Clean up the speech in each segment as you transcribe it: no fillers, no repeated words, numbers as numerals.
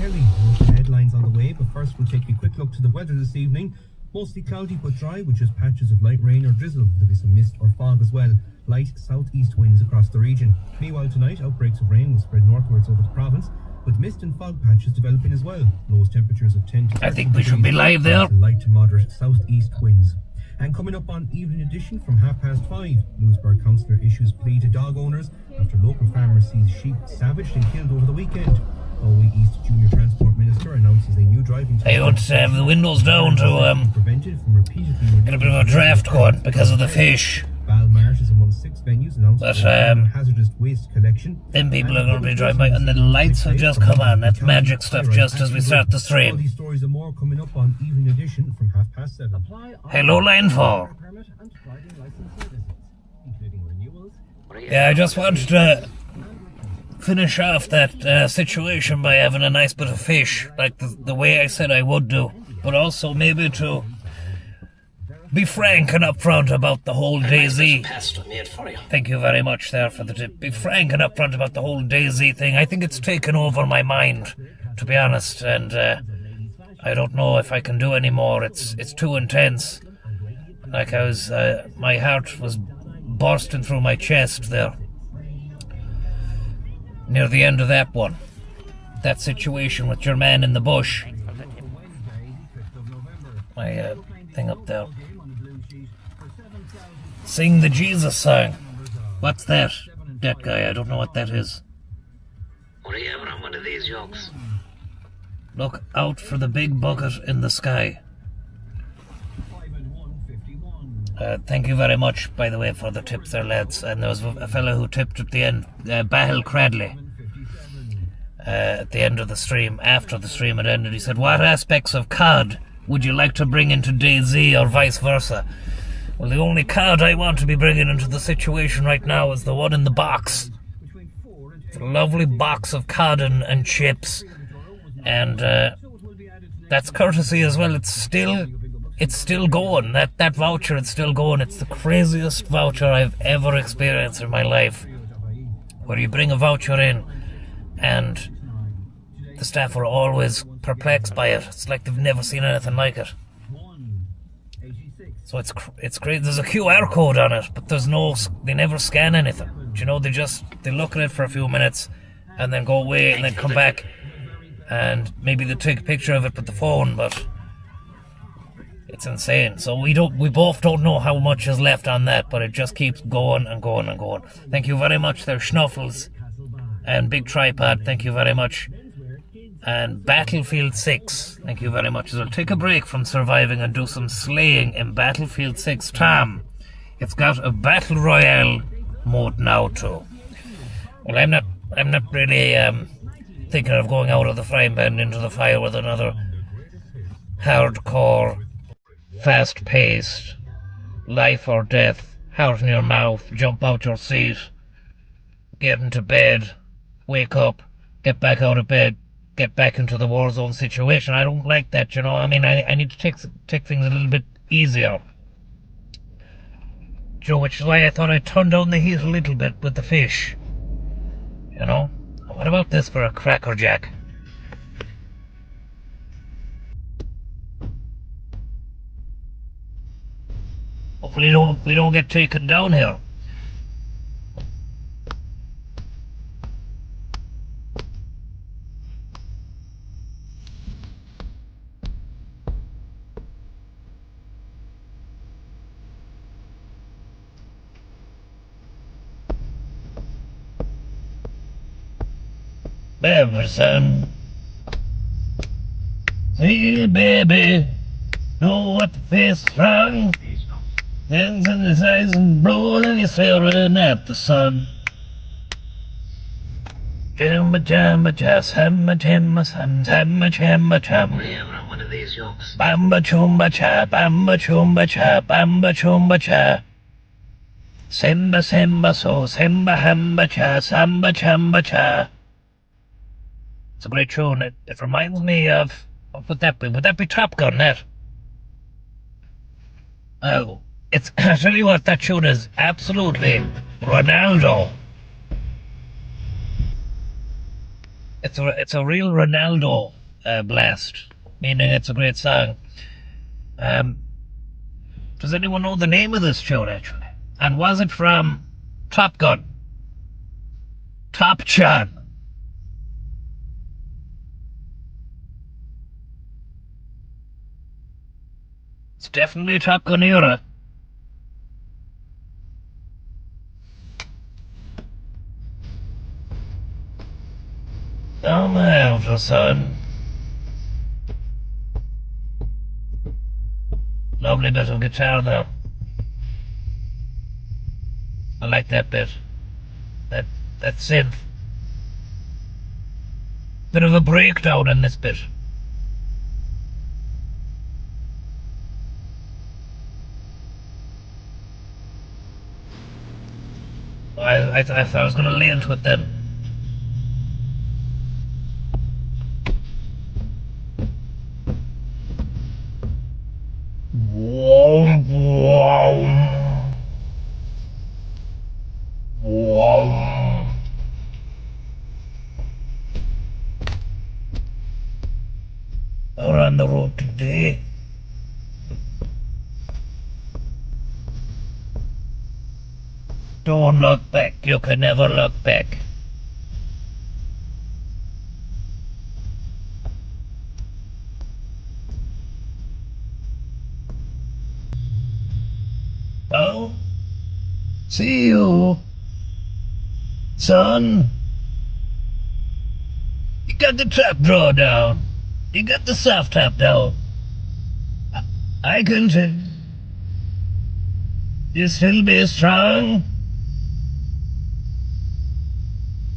Kelly. Look at the headlines on the way, but first we'll take a quick look to the weather this evening. Mostly cloudy but dry, with just patches of light rain or drizzle. There'll be some mist or fog as well. Light southeast winds across the region. Meanwhile tonight, outbreaks of rain will spread northwards over the province, with mist and fog patches developing as well. Lowest temperatures of 10 to 13 I think we should be live there. Light to moderate southeast winds. And coming up on Evening Edition from 5:30, Lewisburg councillor issues plea to dog owners after local farmer sees sheep savaged and killed over the weekend. Galway East Junior Transport Minister announces a new driving test. I ought to have the windows down to prevented from repeatedly get a bit of a draft going because of the fish. Balmart is among 6 venues announced But hazardous waste collection. then people are going to be driving by and the lights have just come on. That's magic stuff just as we start the All stream. these stories and more coming up on Evening Edition from 7:30. Hello, Line 4. Yeah, I just wanted to finish off that situation by having a nice bit of fish, like the way I said I would do, but also maybe to be frank and upfront about the whole DayZ. Thank you very much there for the tip. Be frank and upfront about the whole DayZ thing. I think it's taken over my mind, to be honest, and I don't know if I can do any more. It's too intense. Like my heart was bursting through my chest there. Near the end of that one. That situation with your man in the bush. My thing up there. Sing the Jesus song. What's that? That guy, I don't know what that is. What are you having on one of these yokes? Look out for the big bucket in the sky. Thank you very much, by the way, for the tips there, lads. And there was a fellow who tipped at the end, Bahil Cradley, at the end of the stream, after the stream had ended. He said, what aspects of COD would you like to bring into DayZ or vice versa? Well, the only COD I want to be bringing into the situation right now is the one in the box. It's a lovely box of COD and chips. And that's courtesy as well. It's still going. That voucher, it's still going. It's the craziest voucher I've ever experienced in my life. Where you bring a voucher in and the staff are always perplexed by it. It's like they've never seen anything like it. So it's great. There's a QR code on it, but they never scan anything. Do you know, they look at it for a few minutes and then go away and then come back and maybe they take a picture of it with the phone, but it's insane. So we both don't know how much is left on that, but it just keeps going and going and going. Thank you very much there, Schnuffles and Big Tripod, thank you very much. And Battlefield 6, thank you very much. I'll take a break from surviving and do some slaying in Battlefield 6. Tom, it's got a Battle Royale mode now too. Well, I'm not really thinking of going out of the frying pan into the fire with another hardcore, fast-paced, life or death, heart in your mouth, jump out your seat, get into bed, wake up, get back out of bed, get back into the war zone situation. I don't like that, you know. I mean, I need to take things a little bit easier. Joe, which is why I thought I'd turn down the heat a little bit with the fish. You know? What about this for a Cracker Jack? Hopefully we don't get taken down here. Baby, son. Hey, baby. Know what the face is wrong? Hands in his eyes and blowing and you're staring at the sun. Jamma jamma jas, hamma jamma sam, jamma jamma jam. What are you having on one of these yokes? Bamba chumba cha, bamba chumba cha, bamba chumba cha. Semba semba so, semba hamba cha, samba chamba cha. It's a great tune. It reminds me of what would that be? Would that be Top Gun, that? Oh, it's, I tell you what, that tune is absolutely Ronaldo. It's a real Ronaldo blast, meaning it's a great song. Does anyone know the name of this tune actually? And was it from Top Gun? Top Chan. It's definitely Top Gun era. Oh my elder son. Lovely bit of guitar though. I like that bit. That synth. Bit of a breakdown in this bit. I thought I was going to lay into it then. Whoa, whoa. Whoa. We're on the road today. Don't look back, you can never look back. Oh, see you, son. You got the trap draw down. You got the soft tap down. I can tell. You still be strong.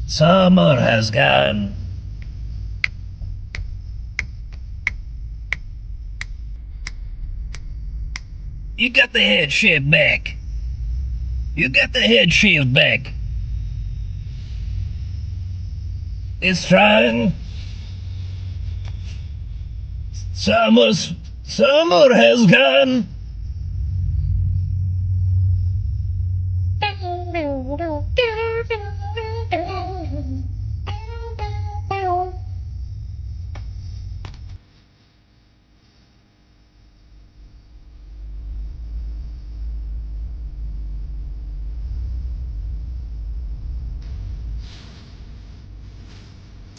Summer has gone. You got the head shaved back. You got the head shaved back. It's strong. Summer has gone.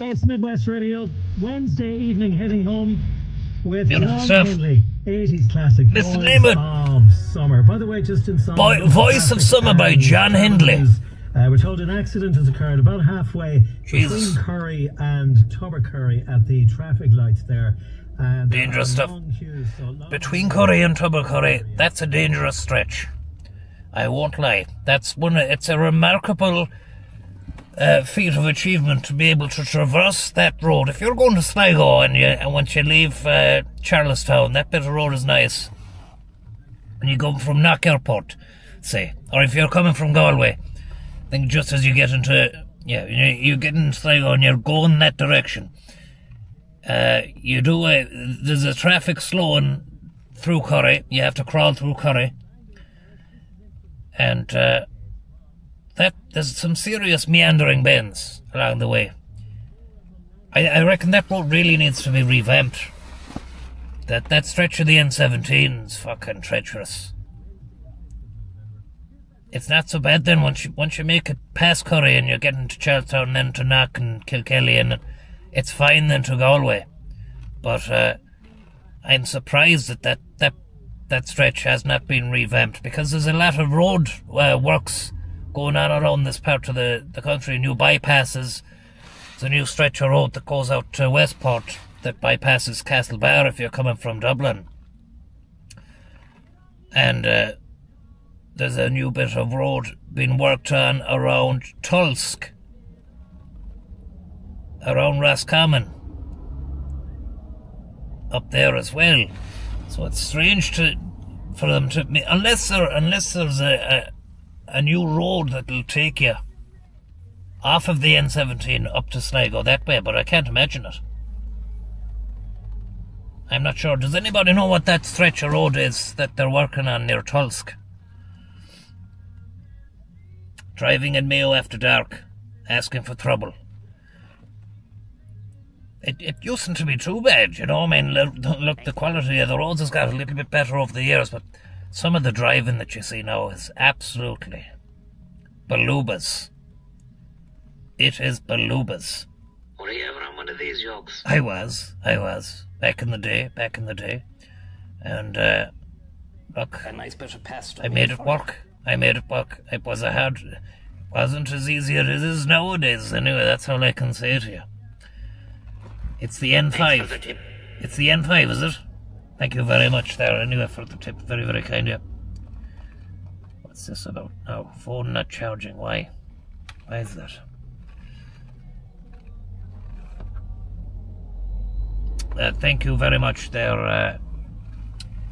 It's Midwest Radio, Wednesday evening, heading home with Beautiful one stuff. only 80s classic, Mr. Voice Name It. of Summer. By the way, just in song, Voice of Summer by John Hindley. We're told an accident has occurred about halfway Jesus. between Curry and Tubbercurry at the traffic lights there. And Dangerous stuff. long queues, so long- Between Curry and Tubbercurry, that's a dangerous stretch. I won't lie. It's a remarkable feat of achievement to be able to traverse that road. If you're going to Sligo and once you leave Charlestown, that bit of road is nice. When you go from Knock Airport, say, or if you're coming from Galway, then just as you get into, you get into Sligo and you're going that direction, there's a traffic slowing through Curry. You have to crawl through Curry, and there's some serious meandering bends along the way. I reckon that road really needs to be revamped. That stretch of the N17's fucking treacherous. It's not so bad then once you make it past Curry and you're getting to Charlestown and then to Knock and Kilkelly, and it's fine then to Galway. But I'm surprised that stretch has not been revamped, because there's a lot of road works going on around this part of the country. New bypasses. There's a new stretch of road that goes out to Westport that bypasses Castlebar if you're coming from Dublin. And there's a new bit of road being worked on around Tulsk, around Roscommon, up there as well. So it's strange for them to, unless there's a new road that'll take you off of the N17 up to Sligo that way, but I can't imagine it. I'm not sure. Does anybody know what that stretch of road is that they're working on near Tulsk? Driving in Mayo after dark, asking for trouble. it usedn't to be too bad, you know. I mean, look, the quality of the roads has got a little bit better over the years, but some of the driving that you see now is absolutely balubas. It is balubas. Were you ever on one of these yokes? I was. Back in the day. And, look, A nice bit of pasta. I made it work. It wasn't as easy as it is nowadays. Anyway, that's all I can say to you. It's the Thanks for N5. the tip. It's the N5, is it? Thank you very much there, anyway, for the tip. Very, very kind of you. What's this about? Oh, phone not charging. Why? Why is that? Thank you very much there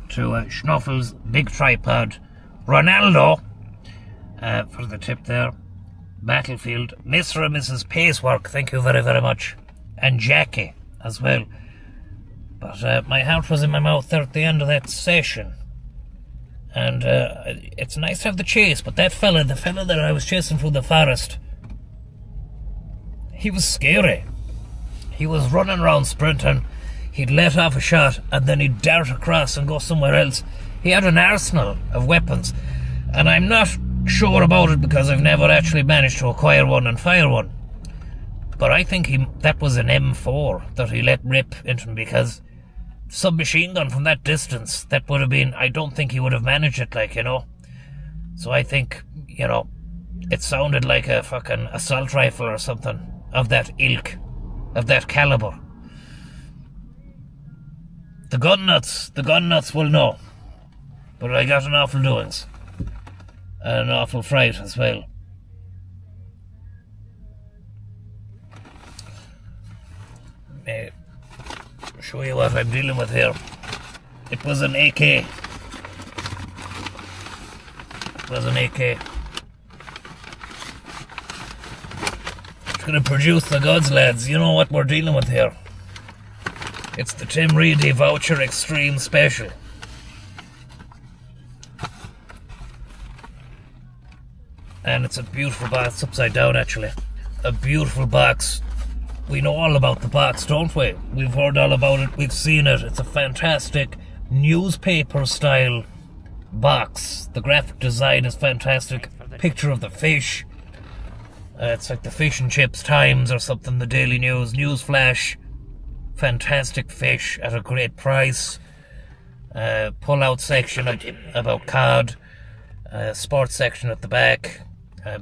to Schnuffles, Big Tripod, Ronaldo, for the tip there. Battlefield, Mr. and Mrs. Pacework, thank you very, very much. And Jackie as well. But my heart was in my mouth there at the end of that session. And it's nice to have the chase, but the fella that I was chasing through the forest, he was scary. He was running around sprinting. He'd let off a shot and then he'd dart across and go somewhere else. He had an arsenal of weapons, and I'm not sure about it because I've never actually managed to acquire one and fire one. But I think that was an M4 that he let rip into him, because submachine gun from that distance, that would have been, I don't think he would have managed it, like, you know. So I think, you know, it sounded like a fucking assault rifle or something of that ilk, of that caliber. The gun nuts will know. But I got an awful doings. And an awful fright as well. May show you what I'm dealing with here. It was an AK. It's gonna produce the goods, lads. You know what we're dealing with here. It's the Tim Reedy Voucher Extreme Special. And it's a beautiful box. It's upside down, actually. A beautiful box. We know all about the box, don't we? We've heard all about it. We've seen it. It's a fantastic newspaper-style box. The graphic design is fantastic. Picture of the fish. It's like the Fish and Chips Times or something. The Daily News. News Flash. Fantastic fish at a great price. Pull-out section about cod. Sports section at the back.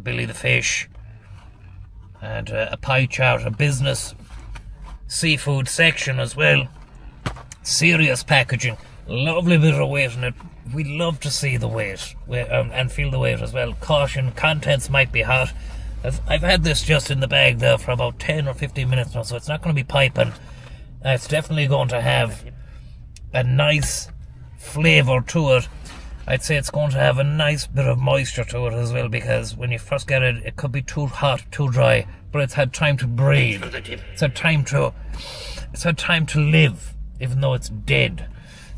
Billy the Fish. And a pie chart, a business seafood section as well. Serious packaging. Lovely bit of weight in it. We'd love to see the weight and feel the weight as well. Caution, contents might be hot. I've had this just in the bag there for about 10 or 15 minutes now, so it's not going to be piping. It's definitely going to have a nice flavour to it. I'd say it's going to have a nice bit of moisture to it as well, because when you first get it, it could be too hot, too dry, but it's had time to breathe. It's had time to live, even though it's dead,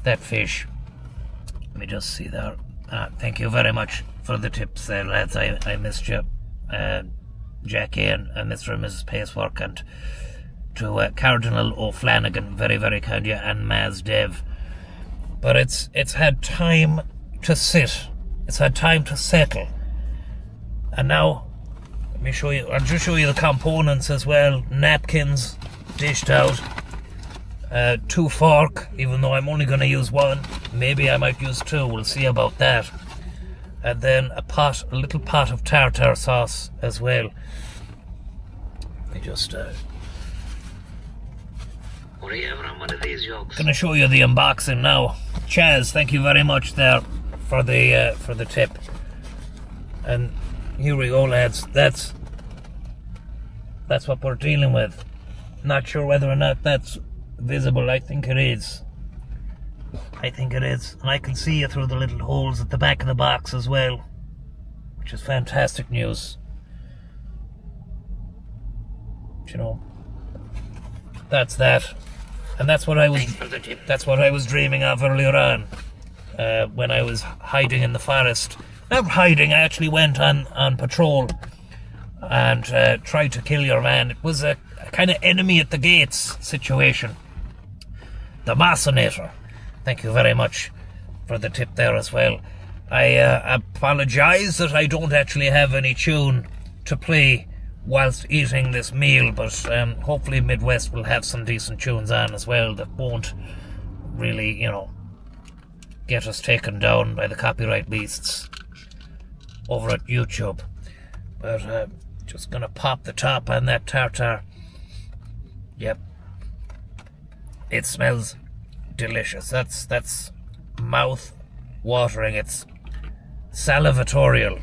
that fish. Let me just see there. Thank you very much for the tips there, lads. I missed you. Jackie and Mr. and Mrs. Pacework, and to Cardinal O'Flanagan, very, very kind of you, and Maz Dev. But it's had time to sit. It's had time to settle. And now, let me show you, I'll just show you the components as well. Napkins, dished out. 2 fork, even though I'm only going to use 1. Maybe I might use 2, we'll see about that. And then a little pot of tartar sauce as well. Let me just... Were you ever on one of these yokes? Gonna show you the unboxing now. Chaz, thank you very much there for the tip. And here we go, lads. That's what we're dealing with. Not sure whether or not that's visible. I think it is. And I can see you through the little holes at the back of the box as well, which is fantastic news. But, you know, that's that. And that's what I was dreaming of earlier on, when I was hiding in the forest. Not hiding, I actually went on patrol and tried to kill your man. It was a kind of enemy at the gates situation. The Masonator. Thank you very much for the tip there as well. I apologise that I don't actually have any tune to play whilst eating this meal, but hopefully Midwest will have some decent tunes on as well that won't really, you know, get us taken down by the copyright beasts over at YouTube. But just gonna pop the top on that tartare. Yep, it smells delicious. That's mouth watering. It's salivatorial,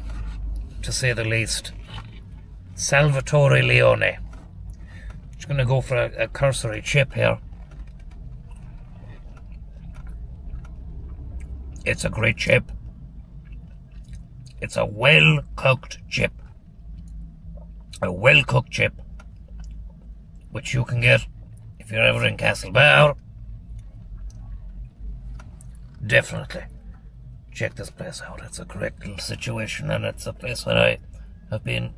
to say the least. Salvatore Leone. Just gonna go for a cursory chip here. It's a great chip. It's a well-cooked chip. A well-cooked chip, which you can get if you're ever in Castlebar. Definitely check this place out. It's a great little situation, and it's a place that I have been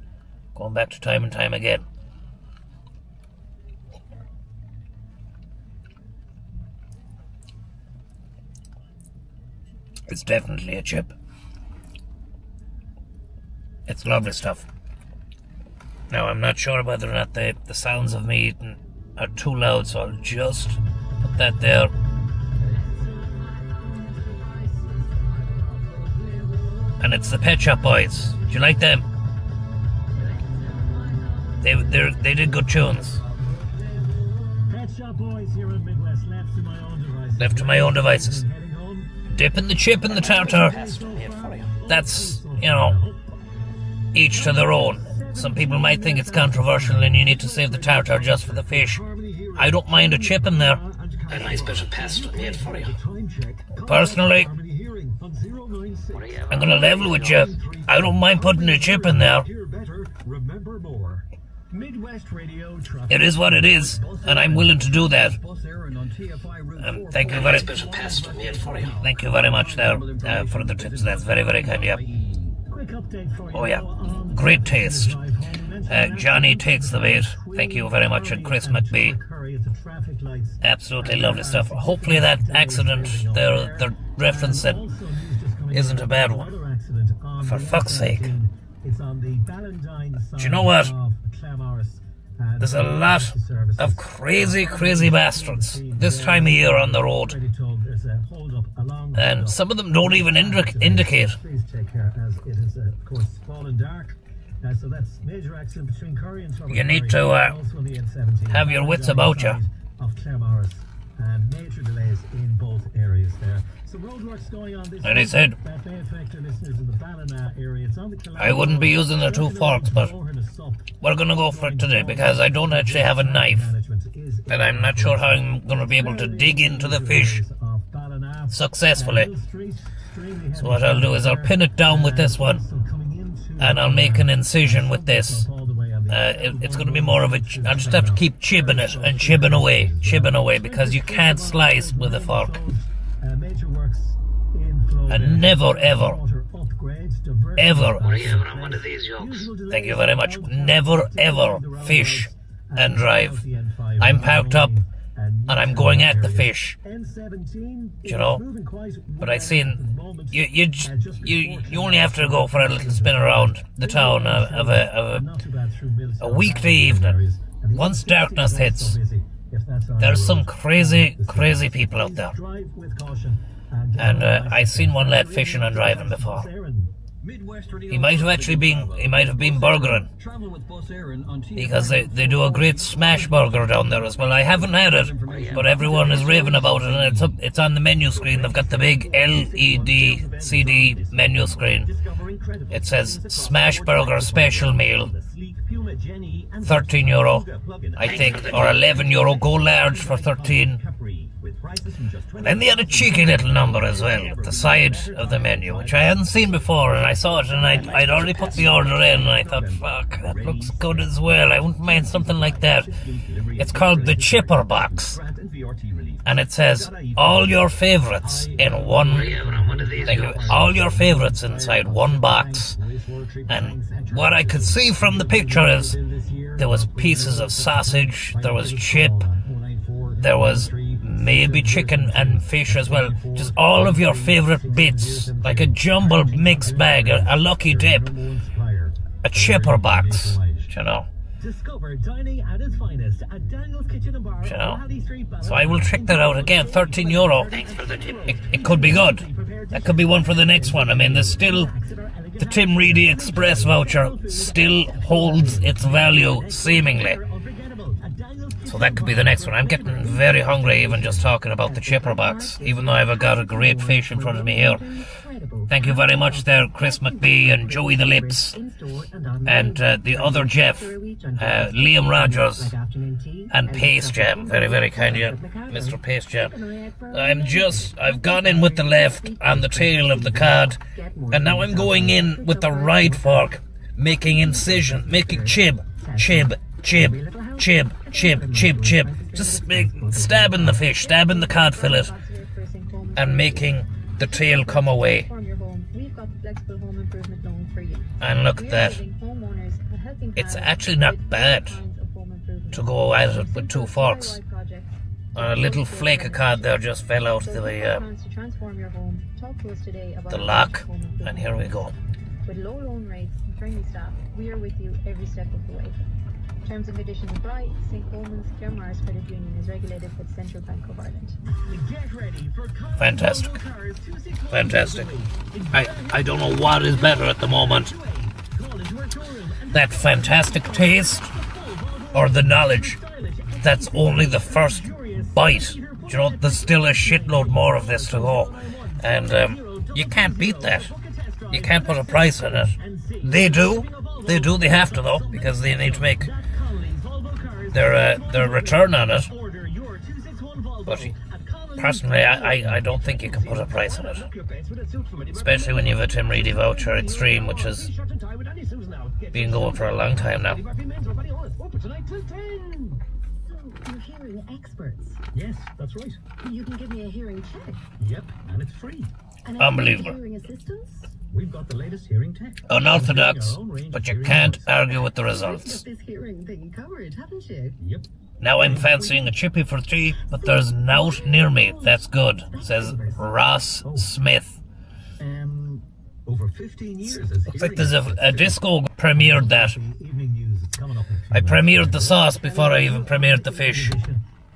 going back to time and time again. It's definitely a chip. It's lovely stuff. Now, I'm not sure whether or not the sounds of me eating are too loud, so I'll just put that there. And it's the Pet Shop Boys. Do you like them? They did good tunes. Pet Shop Boys here in Midwest, left to my own devices. Left to my own devices. Dipping the chip in the tartar. That's, you know, each to their own. Some people might think it's controversial and you need to save the tartar just for the fish. I don't mind a chip in there. A nice bit of pesto made for you. Personally, I'm gonna level with you. I don't mind putting a chip in there. It is what it is, and I'm willing to do that. Thank you very Bit of pesto made for you. Thank you very much there for the tips. That's very, very kind of you. Oh yeah, great taste. Johnny takes the bait. Thank you very much, and Chris McBee. Absolutely lovely stuff. Hopefully that accident they're referencing isn't a bad one. For fuck's sake. Do you know what? There's a lot of crazy, crazy bastards this time of year on the road. And some of them don't even indicate. You need to have your wits about you. Major delays in both areas there. So roadworks going on this And he said, that may affect our listeners in the Ballina area. It's on the I wouldn't be using the two forks, but we're going to go for it today because I don't actually have a knife. And I'm not sure how I'm going to be able to dig into the fish successfully. So what I'll do is I'll pin it down with this one and I'll make an incision with this. It's going to be more of a... I'll just have to keep chibbing it and chibbing away because you can't slice with a fork. And never, ever, Were you ever on one of these yokes? thank you very much, never, ever fish and drive. I'm parked up and I'm going at the fish, you know. But I seen you only have to go for a little spin around the town of a weekday evening. Once darkness hits, there's some crazy people out there. And I seen one lad fishing and driving before. He might have been burgering, because they do a great smash burger down there as well. I haven't had it, but everyone is raving about it, and it's on the menu screen. They've got the big LED CD menu screen. It says Smash Burger Special Meal, €13, I think, or €11. Go large for 13. And then they had a cheeky little number as well at the side of the menu, which I hadn't seen before, and I saw it and I'd already put the order in, and I thought, fuck, that looks good as well. I wouldn't mind something like that. It's called the Chipper Box, and it says all your favourites in one. Thank you. All your favourites inside one box. And what I could see from the picture is there was pieces of sausage, there was chip, there was maybe chicken and fish as well. Just all of your favourite bits, like a jumbled mixed bag, a lucky dip, a chipper box, you know. Discover dining at its finest at Daniel's Kitchen and Bar. You know. So I will check that out again. €13. Thanks for the tip. It could be good. That could be one for the next one. I mean, there's still the Tim Reedy Express voucher still holds its value seemingly. So that could be the next one. I'm getting very hungry even just talking about the chipper box, even though I've got a great fish in front of me here. Thank you very much there, Chris McBee and Joey the Lips, and the other Jeff, Liam Rogers, and Pace Jam. Very, very kind of you, Mr. Pace Jam. I've gone in with the left on the tail of the cod, and now I'm going in with the right fork, making incision, making chib, just stabbing the fish, stabbing the cod fillet, and making the tail come away. And look at that. It's actually not bad to go at it with two forks. A little flake of cod there just fell out the lock, and here we go. With low loan rates and friendly staff, we are with you every step of the way. Terms and conditions apply. St. Coleman's Claremars Credit Union is regulated by the Central Bank of Ireland. Fantastic. Fantastic. I don't know what is better at the moment. That fantastic taste or the knowledge that's only the first bite. You know, there's still a shitload more of this to go. And you can't beat that. You can't put a price on it. They do. They have to though, because they need to make their return on it. But personally, I don't think you can put a price on it. Especially when you have a Tim Reedy voucher Extreme, which has been going for a long time now. You're hearing experts. Yes, that's right. You can give me a hearing check. Yep, and it's free. And Unbelievable. hearing assistance? We've got the latest hearing tech. Unorthodox, but you can't argue with the You've results. got this hearing thing covered, haven't you? Yep. Now I'm fancying a chippy for tea, but there's nout near me. That's good, says Ross Smith. Over 15 years as Looks like there's a disco premiered that. evening news. It's coming up. I premiered the sauce before I even premiered the fish.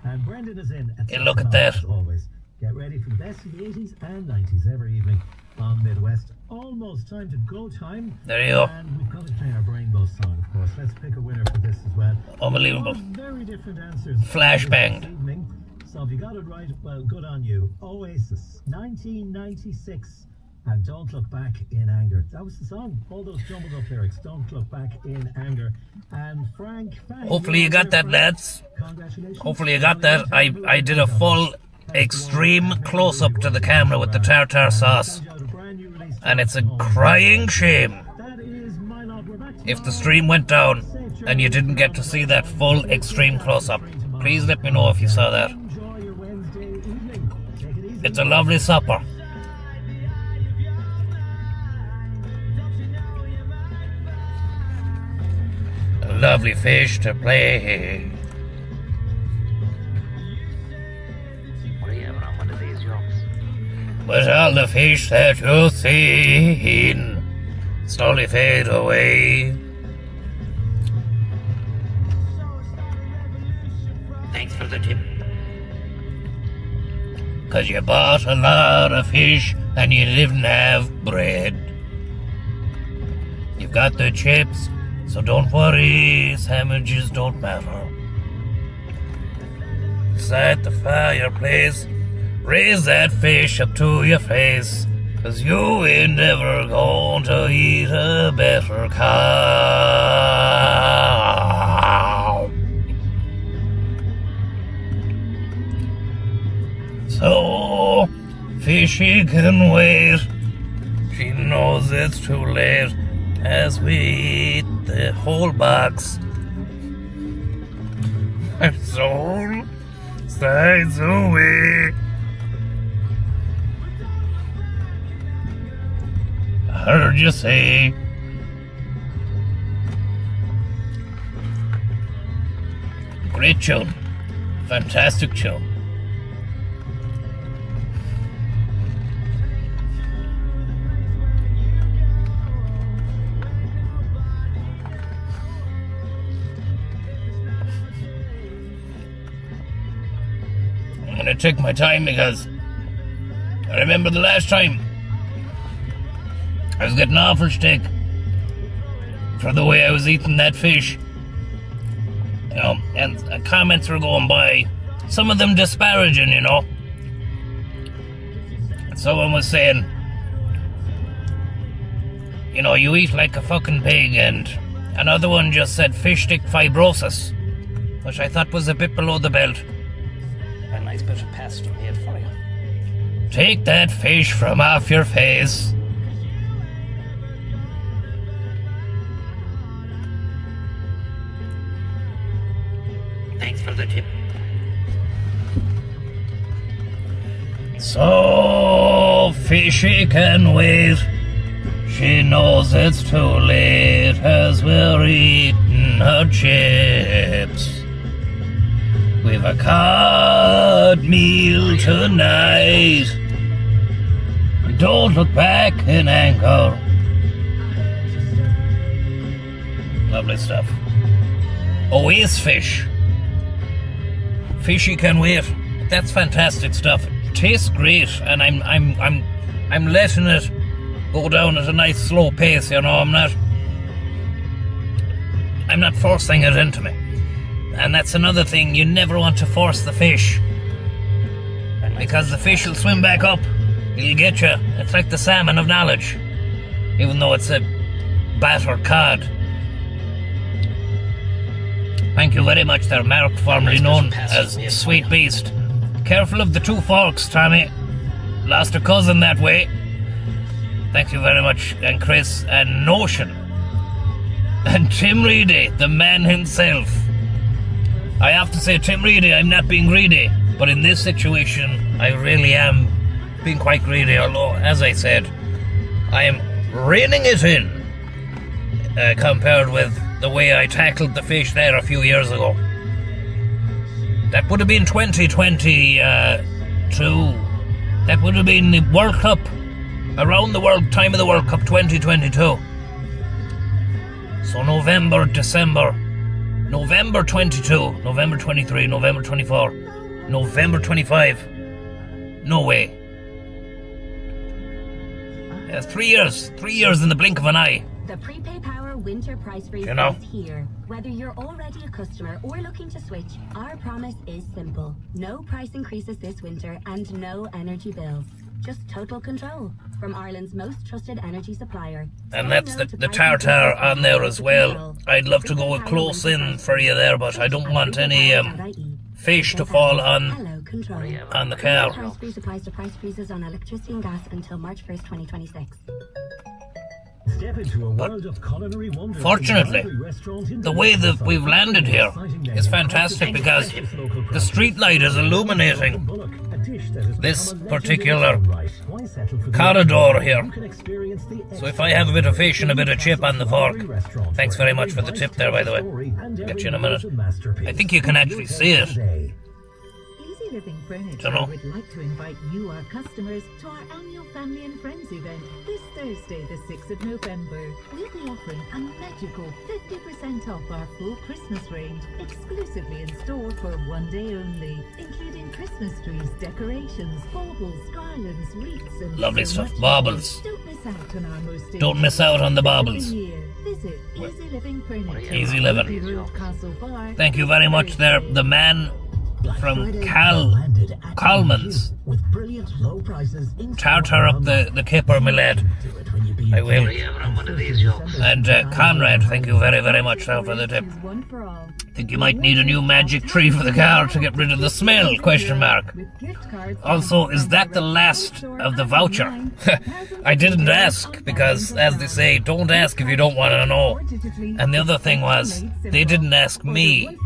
And Brendan is in. Hey, look at that. As always. Get ready for the best of the 80s and 90s every evening on Midwest. Almost time to go time. There you go. And we've got to play our Rainbow song, of course. Let's pick a winner for this as well. Unbelievable. Very different answers. Flashbanged. This evening. So if you got it right, well, good on you. Oasis, 1996. And Don't Look Back in Anger. That was the song. All those jumbled up lyrics. Don't Look Back in Anger. And Frank. Hopefully you got that, lads. Congratulations. Hopefully you got that. I did a full extreme close-up to the camera with the tartar sauce. And it's a crying shame if the stream went down and you didn't get to see that full extreme close-up. Please let me know if you saw that. It's a lovely supper. A lovely fish to play. What are you having on one of these jobs? But all the fish that you've seen slowly fade away. Thanks for the tip. 'Cause you bought a lot of fish and you didn't have bread. You've got the chips, so don't worry, sandwiches don't matter. Beside the fireplace, raise that fish up to your face, 'cause you ain't never going to eat a better cow. So, fishy can wait. She knows it's too late as we eat the whole box. My soul slides away. I heard you say Great tune. Fantastic tune. I'm gonna take my time because I remember the last time I was getting awful stick for the way I was eating that fish. You know, and comments were going by, some of them disparaging, you know. Someone was saying, you know, you eat like a fucking pig, and another one just said fish stick fibrosis, which I thought was a bit below the belt. A nice bit of pasta made for you. Take that fish from off your face. Thanks for the tip. So fishy can wait. She knows it's too late as we're eating her chips. We've a cod meal tonight. Don't look back in anger. Lovely stuff. Oasis fish. Fishy can wait. That's fantastic stuff. It tastes great, and I'm letting it go down at a nice slow pace. You know, I'm not forcing it into me. And that's another thing, you never want to force the fish, because the fish will swim back up. He'll get you. It's like the salmon of knowledge, even though it's a battered cod. Thank you very much there, Mark, formerly known as Sweet Beast. Careful of the two forks, Tommy. Lost a cousin that way. Thank you very much, and Chris, and Notion, and Tim Reedy, the man himself. I have to say, Tim Reedy, I'm not being greedy, but in this situation, I really am being quite greedy, although, as I said, I am reining it in, compared with the way I tackled the fish there a few years ago. That would have been 2022. That would have been the World Cup, around the world time of the World Cup 2022. So November, December, November 22, November 23, November 24, November 25. No way. Yeah, 3 years. 3 years in the blink of an eye. The Prepay Power Winter Price Freeze You know. is here. Whether you're already a customer or looking to switch, our promise is simple. No price increases this winter and no energy bills. Just total control from Ireland's most trusted energy supplier. And that's the tartar on there as well. I'd love to go close in for you there, but I don't want any fish to fall on the car. Price freeze applies to price freezes on electricity and gas until March 1st, 2026. Step into a world of culinary wonders. Fortunately, the way that we've landed here is fantastic, because the street light is illuminating this particular corridor here. So if I have a bit of fish and a bit of chip on the fork, thanks very much for the tip there, by the way. Get you in a minute. I think you can actually see it. Easy Living Furniture Dunno. would like to invite you, our customers, to our annual Family and Friends event this Thursday, the 6th of November. We'll be offering a magical 50% off our full Christmas range, exclusively in store for one day only, including Christmas trees, decorations, baubles, garlands, wreaths, and Lovely so stuff. much Baubles. more. Don't miss out on our most Don't miss out on the baubles. Every year, visit Easy Living Furniture. Easy Living. Abbey Road, Castle Bar. Thank you very much there, the man from Calman's. With brilliant low prices. Tartar up the kipper, my lad. I will. And Conrad, thank you very, very much now for the tip. One for all. Think you might need a new magic tree for the car to get rid of the smell, question mark. With gift cards Also, is that the last of the voucher? I didn't ask, because, as they say, don't ask if you don't want to know. And the other thing was, they didn't ask me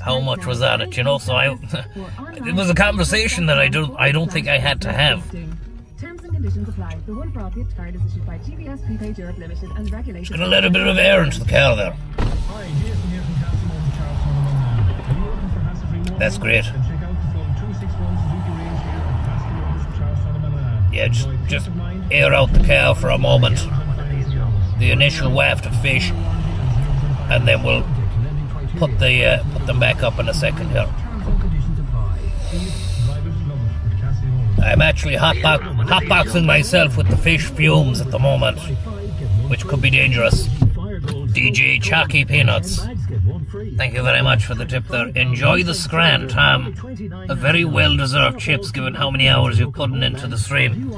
how much was on it, you know, so it was a conversation that I don't think I had to have. Terms and conditions apply. The one for all gift card is issued by GBS Prepaid Europe Limited and regulated. Just gonna let a bit of air into the car there. Hi, Jason here from Castle Charles. Are you looking for That's great. And check out the full 361 Suzuki range here at Castle Charlestown and Yeah, just air out the car for a moment. The initial waft of fish, and then we'll put them back up in a second here. I'm actually hotboxing myself with the fish fumes at the moment, which could be dangerous. DJ Chalky Peanuts, thank you very much for the tip there. Enjoy the scran, Tom. A very well-deserved chips given how many hours you've put into the stream.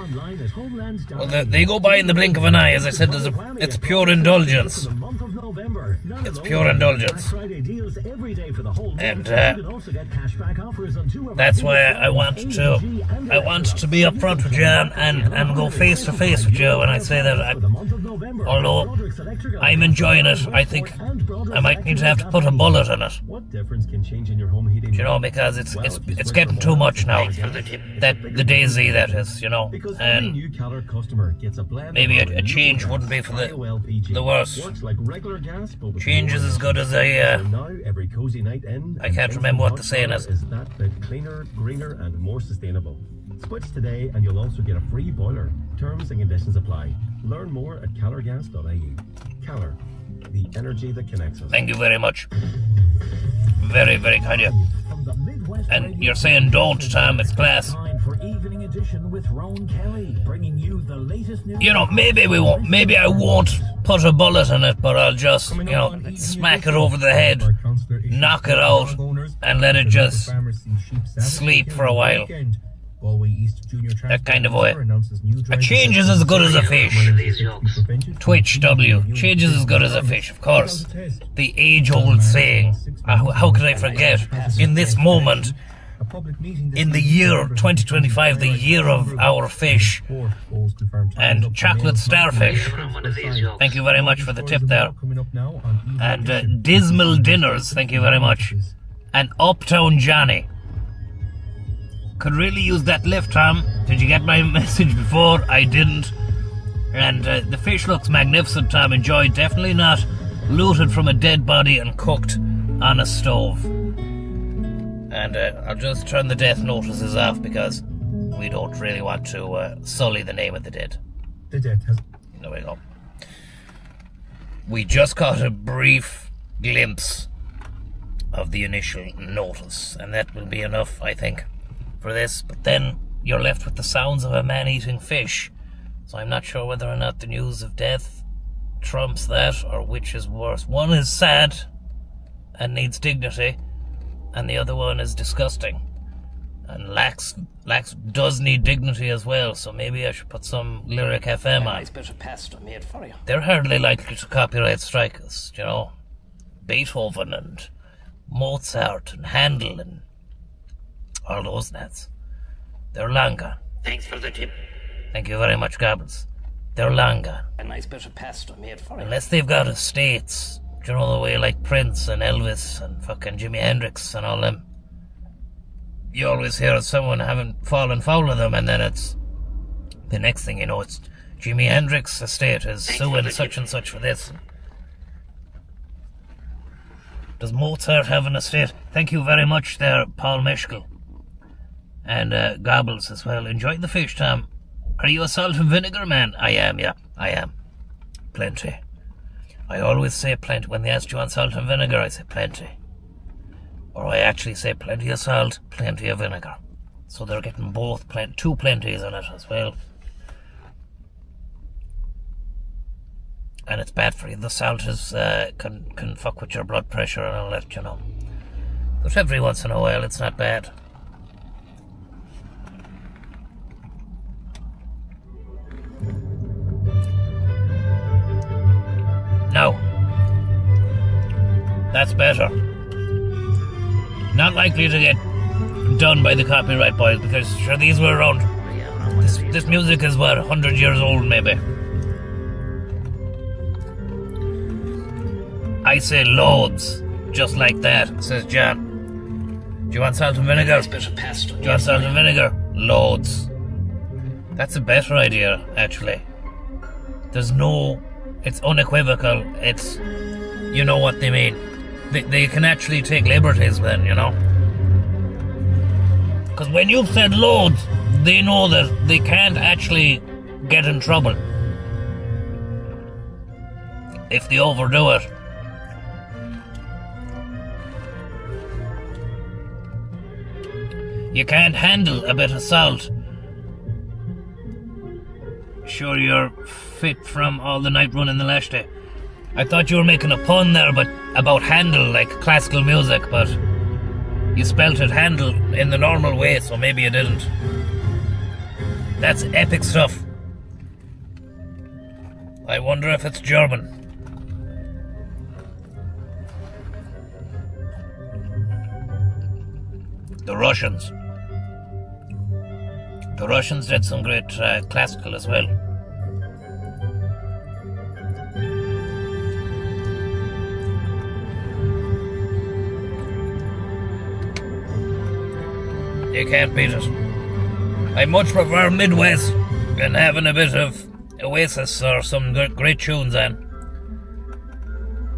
Well, they go by in the blink of an eye. As I said, it's pure indulgence. It's pure indulgence. And that's why I want to be upfront with you and go face to face with you when I say that. Although I'm enjoying it, I think I might need to have to put a bullet in it. What difference can changing your home heating? You know, because it's getting too much now. That the Daisy, that is, you know, and maybe a change wouldn't be for the worst. Change is as good as I can't remember what the saying is. That bit cleaner, greener, and more sustainable. Switch today, and you'll also get a free boiler. Terms and conditions apply. Learn more at calorgas.ie. Calor, the energy that connects us. Thank you very much. Very, very kind of you. And you're saying don't, Tom, it's class. You know, maybe I won't put a bullet in it, but I'll just, you know, smack it over the head, knock it out, and let it just sleep for a while. That kind of way. A change is as good as a fish. Twitch W. Change is as good as a fish, of course. The age-old saying. How could I forget? In this moment, in the year 2025, the year of our fish, and chocolate starfish. Thank you very much for the tip there. And Dismal Dinners, thank you very much. And Uptown Johnny. Could really use that lift, Tom. Did you get my message before? I didn't. And the fish looks magnificent, Tom. Enjoyed. Definitely not looted from a dead body and cooked on a stove. And I'll just turn the death notices off because we don't really want to sully the name of the dead. The death has... There we go. We just got a brief glimpse of the initial notice, and that will be enough, I think, for this. But then you're left with the sounds of a man eating fish, so I'm not sure whether or not the news of death trumps that, or which is worse. One is sad and needs dignity, and the other one is disgusting and lacks does need dignity as well. So maybe I should put some Lyric FM on. Nice bit of pasta made for you. They're hardly likely to copyright strike us, you know. Beethoven and Mozart and Handel and all those nats. They're long gone. Thanks for the tip. Thank you very much, Goblins. They're long gone. A nice bit of pasta made for you. Unless they've got estates, you know, the way like Prince and Elvis and fucking Jimi Hendrix and all them. You always hear someone having fallen foul of them, and then it's the next thing you know, it's Jimi Hendrix estate is suing such and such for this. Does Mozart have an estate? Thank you very much there, Paul Meshkel. And Gobbles as well. Enjoy the fish, Tom. Are you a salt and vinegar man? I am, yeah, I am. Plenty. I always say plenty. When they ask you on salt and vinegar, I say plenty. Or I actually say plenty of salt, plenty of vinegar. So they're getting both, two plenties on it as well. And it's bad for you. The salt is can fuck with your blood pressure and all that, you know. But every once in a while, it's not bad. No. That's better. Not likely to get done by the copyright boys, because sure, these were around. This music is what, 100 years old maybe. I say loads, just like that, says John. Do you want salt and vinegar? Do you want salt and vinegar? Loads. That's a better idea, actually. There's no... It's unequivocal. It's... You know what they mean. They can actually take liberties then, you know. Because when you've said loads, they know that they can't actually get in trouble if they overdo it. You can't handle a bit of salt. Sure you're fit from all the night running the last day. I thought you were making a pun there, but about handle, like classical music, but you spelt it handle in the normal way, so maybe you didn't. That's epic stuff. I wonder if it's German. The Russians. The Russians did some great classical as well. You can't beat it. I much prefer Midwest than having a bit of Oasis or some great tunes on.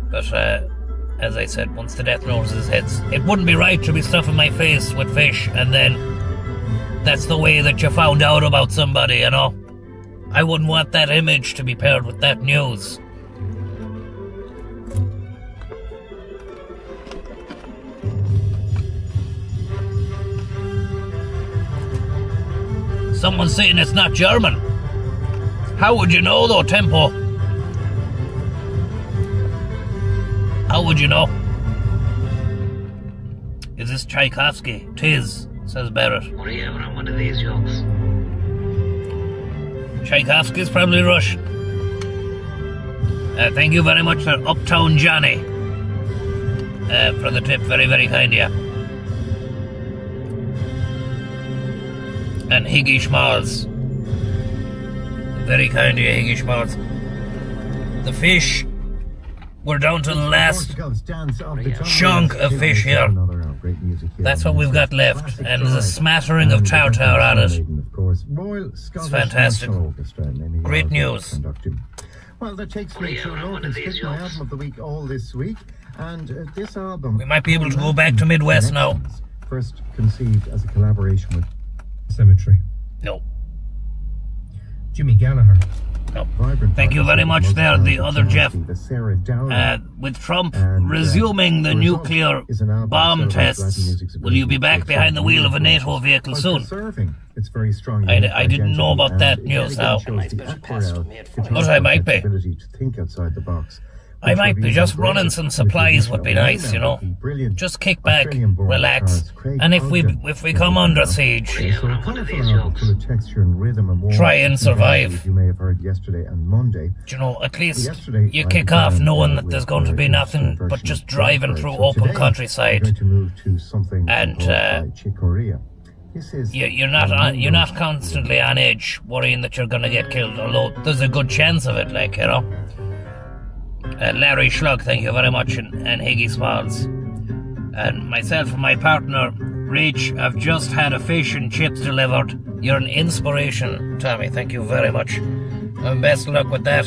But as I said, once the death noses hits, it wouldn't be right to be stuffing my face with fish and then that's the way that you found out about somebody, you know? I wouldn't want that image to be paired with that news. Someone's saying it's not German. How would you know though, Tempo? How would you know? Is this Tchaikovsky? Tis, says Barrett. Were you ever on one of these yachts? Tchaikovsky's probably Russian. Thank you very much, sir. Uptown Johnny, for the tip. Very, very kind of you. And Higgy Schmalz. Very kind of you, Higgy Schmalz. The fish, we're down to the last chunk of fish here. That's what we've got left, and there's a smattering of tartar on it. It's fantastic. Great news. Well, that takes me to Norton's Pick My Album of the Week all this week, and this album... We might be able to go back to Midwest now. First conceived as a collaboration with Cemetery. No. Jimmy Gallagher. No. Thank you very much there, the other Jeff. With Trump resuming the nuclear bomb tests, will you be back behind the wheel of a NATO vehicle soon? I didn't know about that news now. But I might be. I might be. Just running some supplies would be nice, you know. Just kick back, relax, and if we come under siege, try and survive. You know, at least you kick off knowing that there's going to be nothing but just driving through open countryside, and you're not constantly on edge, worrying that you're going to get killed. Although there's a good chance of it, like, you know. Larry Shlug, thank you very much, and Higgy Smalls. And myself and my partner, Rach, have just had a fish and chips delivered. You're an inspiration, Tommy. Thank you very much. And best of luck with that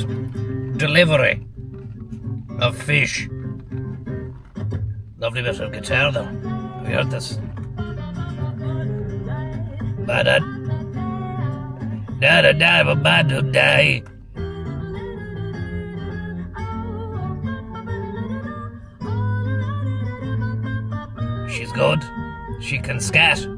delivery of fish. Lovely bit of guitar, though. Have you heard this? Ba-da. Da-da-da-ba-ba-da-da. She's good. She can scat. A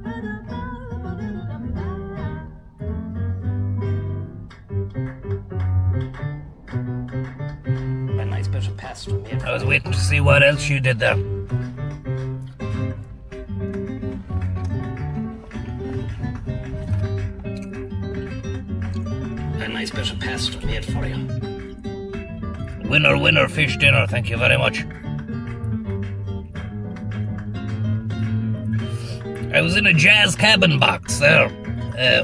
nice bit of pasta made. I was waiting to see what else you did there. A nice bit of pasta made for you. Winner, winner, fish dinner. Thank you very much. I was in a jazz cabin box there,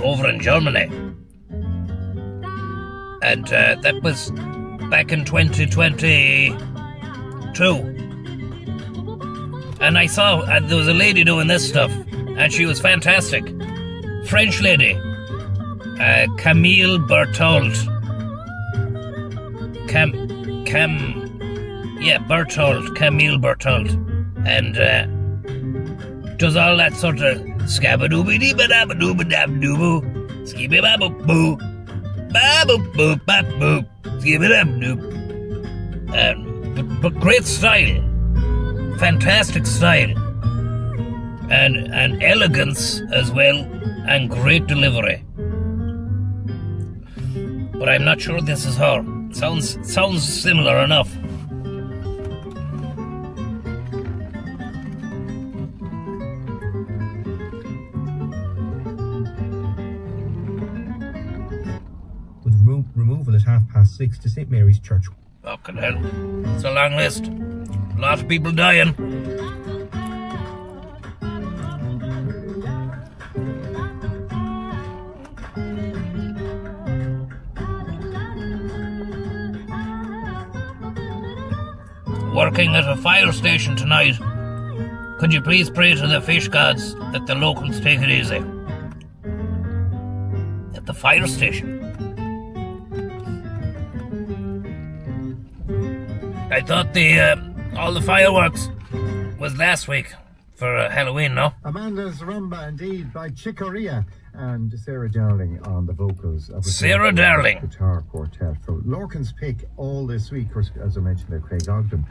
over in Germany. And that was back in 2022. And I saw, there was a lady doing this stuff, and she was fantastic. French lady. Camille Berthold. Berthold. Camille Berthold. And does all that sort of Scabba-dooby-dee-ba-dabba-dooba-dab-doo-boo. Skibby-babba-boo. Babba-boo-bap-boo. Skibby-dab-doo. But great style. Fantastic style. And elegance as well. And great delivery. But I'm not sure this is her. Sounds similar enough. With removal at 6:30 to St Mary's Church. Fucking hell. It's a long list. A lot of people dying. Working at a fire station tonight. Could you please pray to the fish gods that the locals take it easy? At the fire station. I thought all the fireworks was last week for Halloween, no? Amanda's Rumba, indeed, by Chicoria, and Sarah Darling on the vocals of the Sarah Darling. Guitar Quartet. So Lorcan's pick all this week, of course, as I mentioned there, Craig Ogden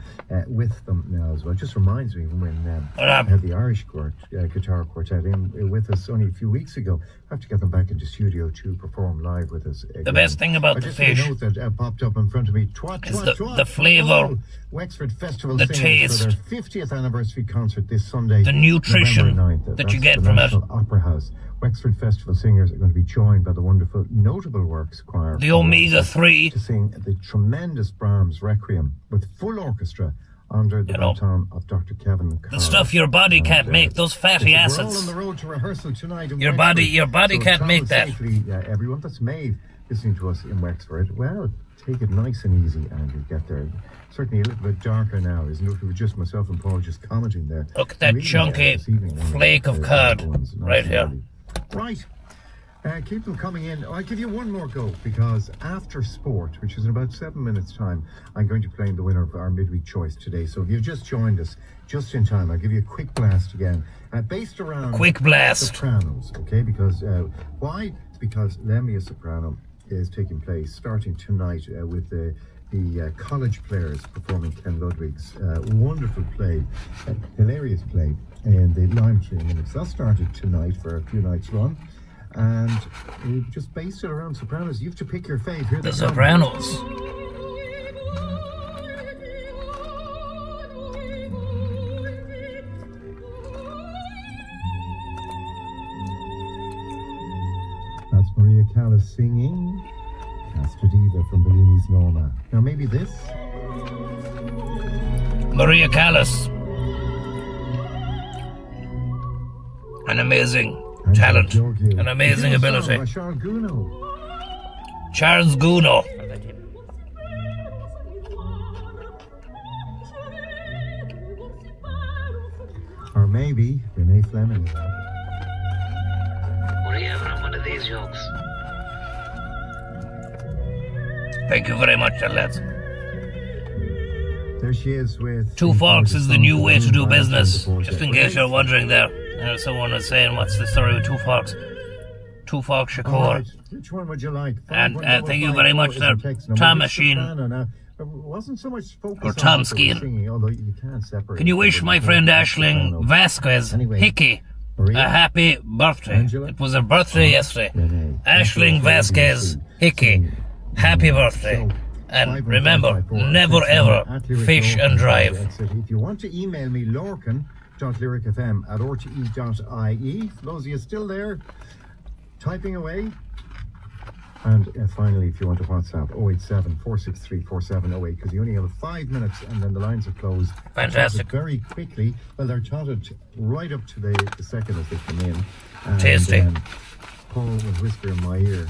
with them now as well. Just reminds me when we had the Irish Guitar Quartet in with us only a few weeks ago. I have to get them back into studio to perform live with us again. The best thing about the fish note that popped up in front of me. Is the flavour, Wexford Festival the Singers taste, for their 50th anniversary concert this Sunday, the nutrition November 9th. that you get the from National it. Opera House. Wexford Festival Singers are going to be joined by the wonderful Notable Works Choir. The Omega-3. To sing the tremendous Brahms Requiem with full orchestra under the baton of Dr. Kevin Carr. The stuff your body can't make, those fatty acids. We're all on the road to rehearsal tonight in your Wexford. body So can't make that. Safely, everyone that's Maeve listening to us in Wexford, well, take it nice and easy and you get there. Certainly a little bit darker now, isn't it? It was just myself and Paul just commenting there. Look at that Really, chunky this evening, flake of cod right here. Right. Keep them coming in. I'll give you one more go because after sport, which is in about 7 minutes' time, I'm going to play the winner of our midweek choice today. So if you've just joined us, just in time, I'll give you a quick blast again. Based around quick blast. Sopranos, okay? Because why? It's because Lemmy Soprano is taking place starting tonight with the college players performing Ken Ludwig's wonderful play, hilarious play in the Lime Tree Minutes. That started tonight for a few nights run. And we just based it around Sopranos. You have to pick your fave. Here the Sopranos. That's Maria Callas singing Casta Diva from Bellini's Norma. Now maybe this. Maria Callas. An amazing talent, an amazing ability. Charles Gounod. Or maybe Renee Fleming. What do you have on one of these yolks? Thank you very much, lads. There she is with Two Forks is the new way to do business. Just in case you're wondering there. Someone was saying, what's the story with Two Forks? Two Forks Shakur. Right. Which one would you like? And thank you very much there, Tom Machine. Wasn't so much focus or Tom Skeen. Although you can't separate. Can you wish my friend Aisling Vasquez Hickey a happy birthday? It was her birthday yesterday. Aisling Vasquez Hickey, happy birthday. And remember, never ever fish and drive. If you want to email me, lorcan.lyricfm@rte.ie. For those of you still there, typing away. And finally, if you want to WhatsApp, 087-463-4708, because you only have 5 minutes and then the lines are closed. Fantastic. Very quickly. Well, they're totted right up to the second as they come in. And, tasty. Paul will whisper in my ear,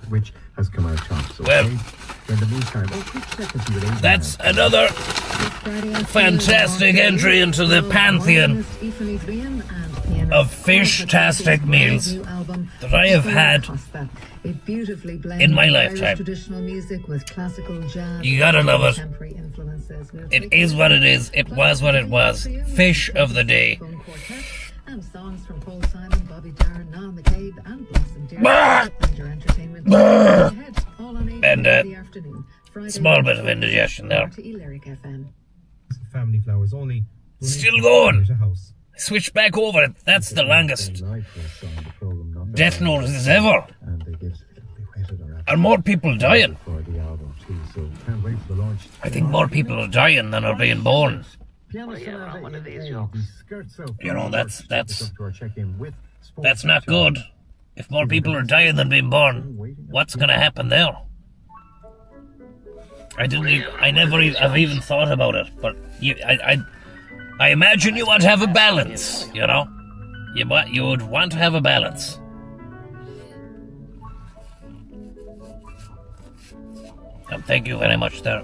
which has come out top. So, well, in the meantime, quick second to the that's another fantastic entry into the pantheon of fish-tastic meals that I have had in my lifetime. You gotta love it. It is what it is. It was what it was. Fish of the day. And songs from Paul Simon, Bobby Darin, Niall McCabe, and Blossom Deer. Bah! Major entertainment. Ahead, all on 8 And, in the afternoon. Friday small bit of indigestion there. to Lyric FM. Family flowers only. Still going. Donate to House. Switch back over. That's the longest death notices ever. Are more people dying? I think more people are dying than are being born. One of these, yo. You know, that's not good. If more people are dying than being born, what's going to happen there? I've even thought about it, but I imagine you want to have a balance, you know? You would want to have a balance. And thank you very much there.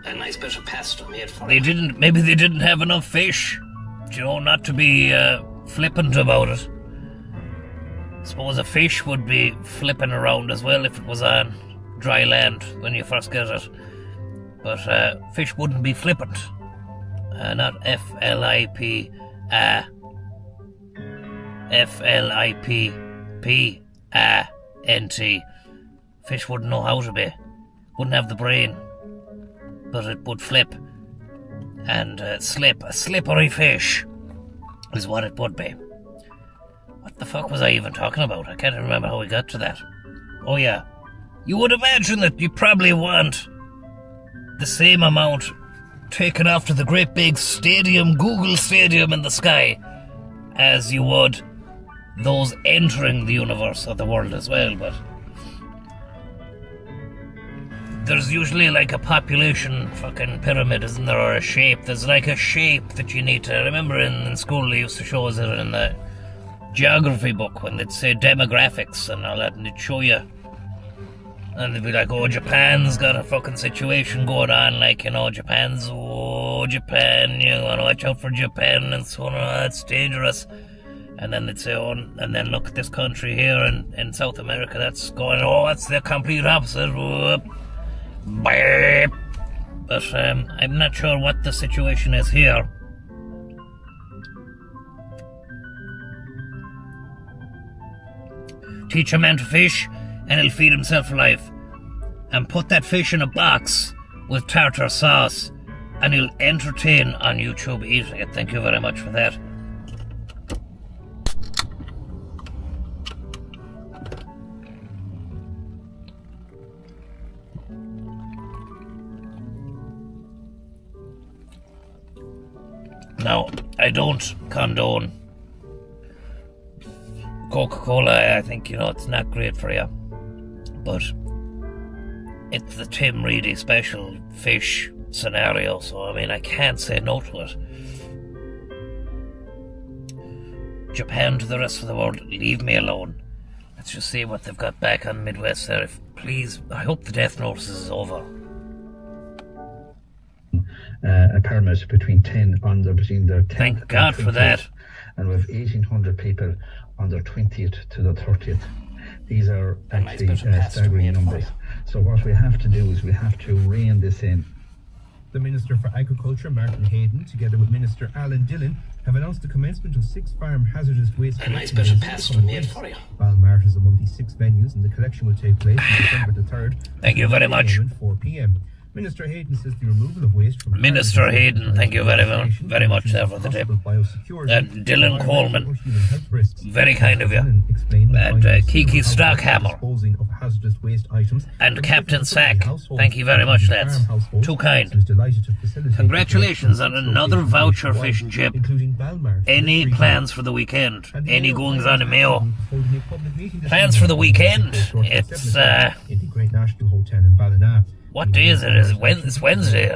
A nice bit of pasta made for Maybe they didn't have enough fish. You know, not to be flippant about it. Suppose a fish would be flipping around as well if it was on dry land when you first get it. But fish wouldn't be flippant. Not F-L-I-P, F-L-I-P-P-A-N-T. Fish wouldn't know how to be. Wouldn't have the brain. But it would flip. And slip. A slippery fish is what it would be. What the fuck was I even talking about? I can't remember how we got to that. Oh yeah. You would imagine that you probably want the same amount taken off to the great big stadium, Google Stadium in the sky, as you would those entering the universe or the world as well, but there's usually like a population fucking pyramid, isn't there, or a shape? There's like a shape that you need to... I remember in school they used to show us it in the geography book when they'd say demographics and all that, and they'd show you. And they'd be like, oh, Japan's got a fucking situation going on, like, you know, Japan, you want to watch out for Japan, and so on, it's dangerous. And then they'd say, oh, and then look at this country here in South America, that's going, oh, that's the complete opposite. Whoop. But I'm not sure what the situation is here. Teach a man to fish and he'll feed himself alive. And put that fish in a box with tartar sauce and he'll entertain on YouTube eating it. Thank you very much for that. Now, I don't condone Coca-Cola. I think, you know, it's not great for you. But it's the Tim Reedy special fish scenario, so I mean, I can't say no to it. Japan to the rest of the world, leave me alone. Let's just see what they've got back on Midwest there. Please, I hope the death notice is over. A permit between their 10th. Thank God for that. And we have 1,800 people on their 20th to the 30th. These are actually staggering numbers. So what we have to do is we have to rein this in. The Minister for Agriculture, Martin Hayden, together with Minister Alan Dillon, have announced the commencement of 6 farm hazardous waste a nice bit of pasta made for you. Balmart is among the 6 venues, and the collection will take place on December the 3rd. Thank you very much. 4 p.m. Minister Hayden says the removal of waste from... Minister Hayden, thank you very much there for the tip. And Dylan Coleman, very kind of you. And Kiki Stockhammer. And Captain Sack, thank you very much, lads. Too kind. Congratulations on another voucher, Fish and Chip. Any plans for the weekend? Any goings on in Mayo? Plans for the weekend? It's, what day is it? It's Wednesday.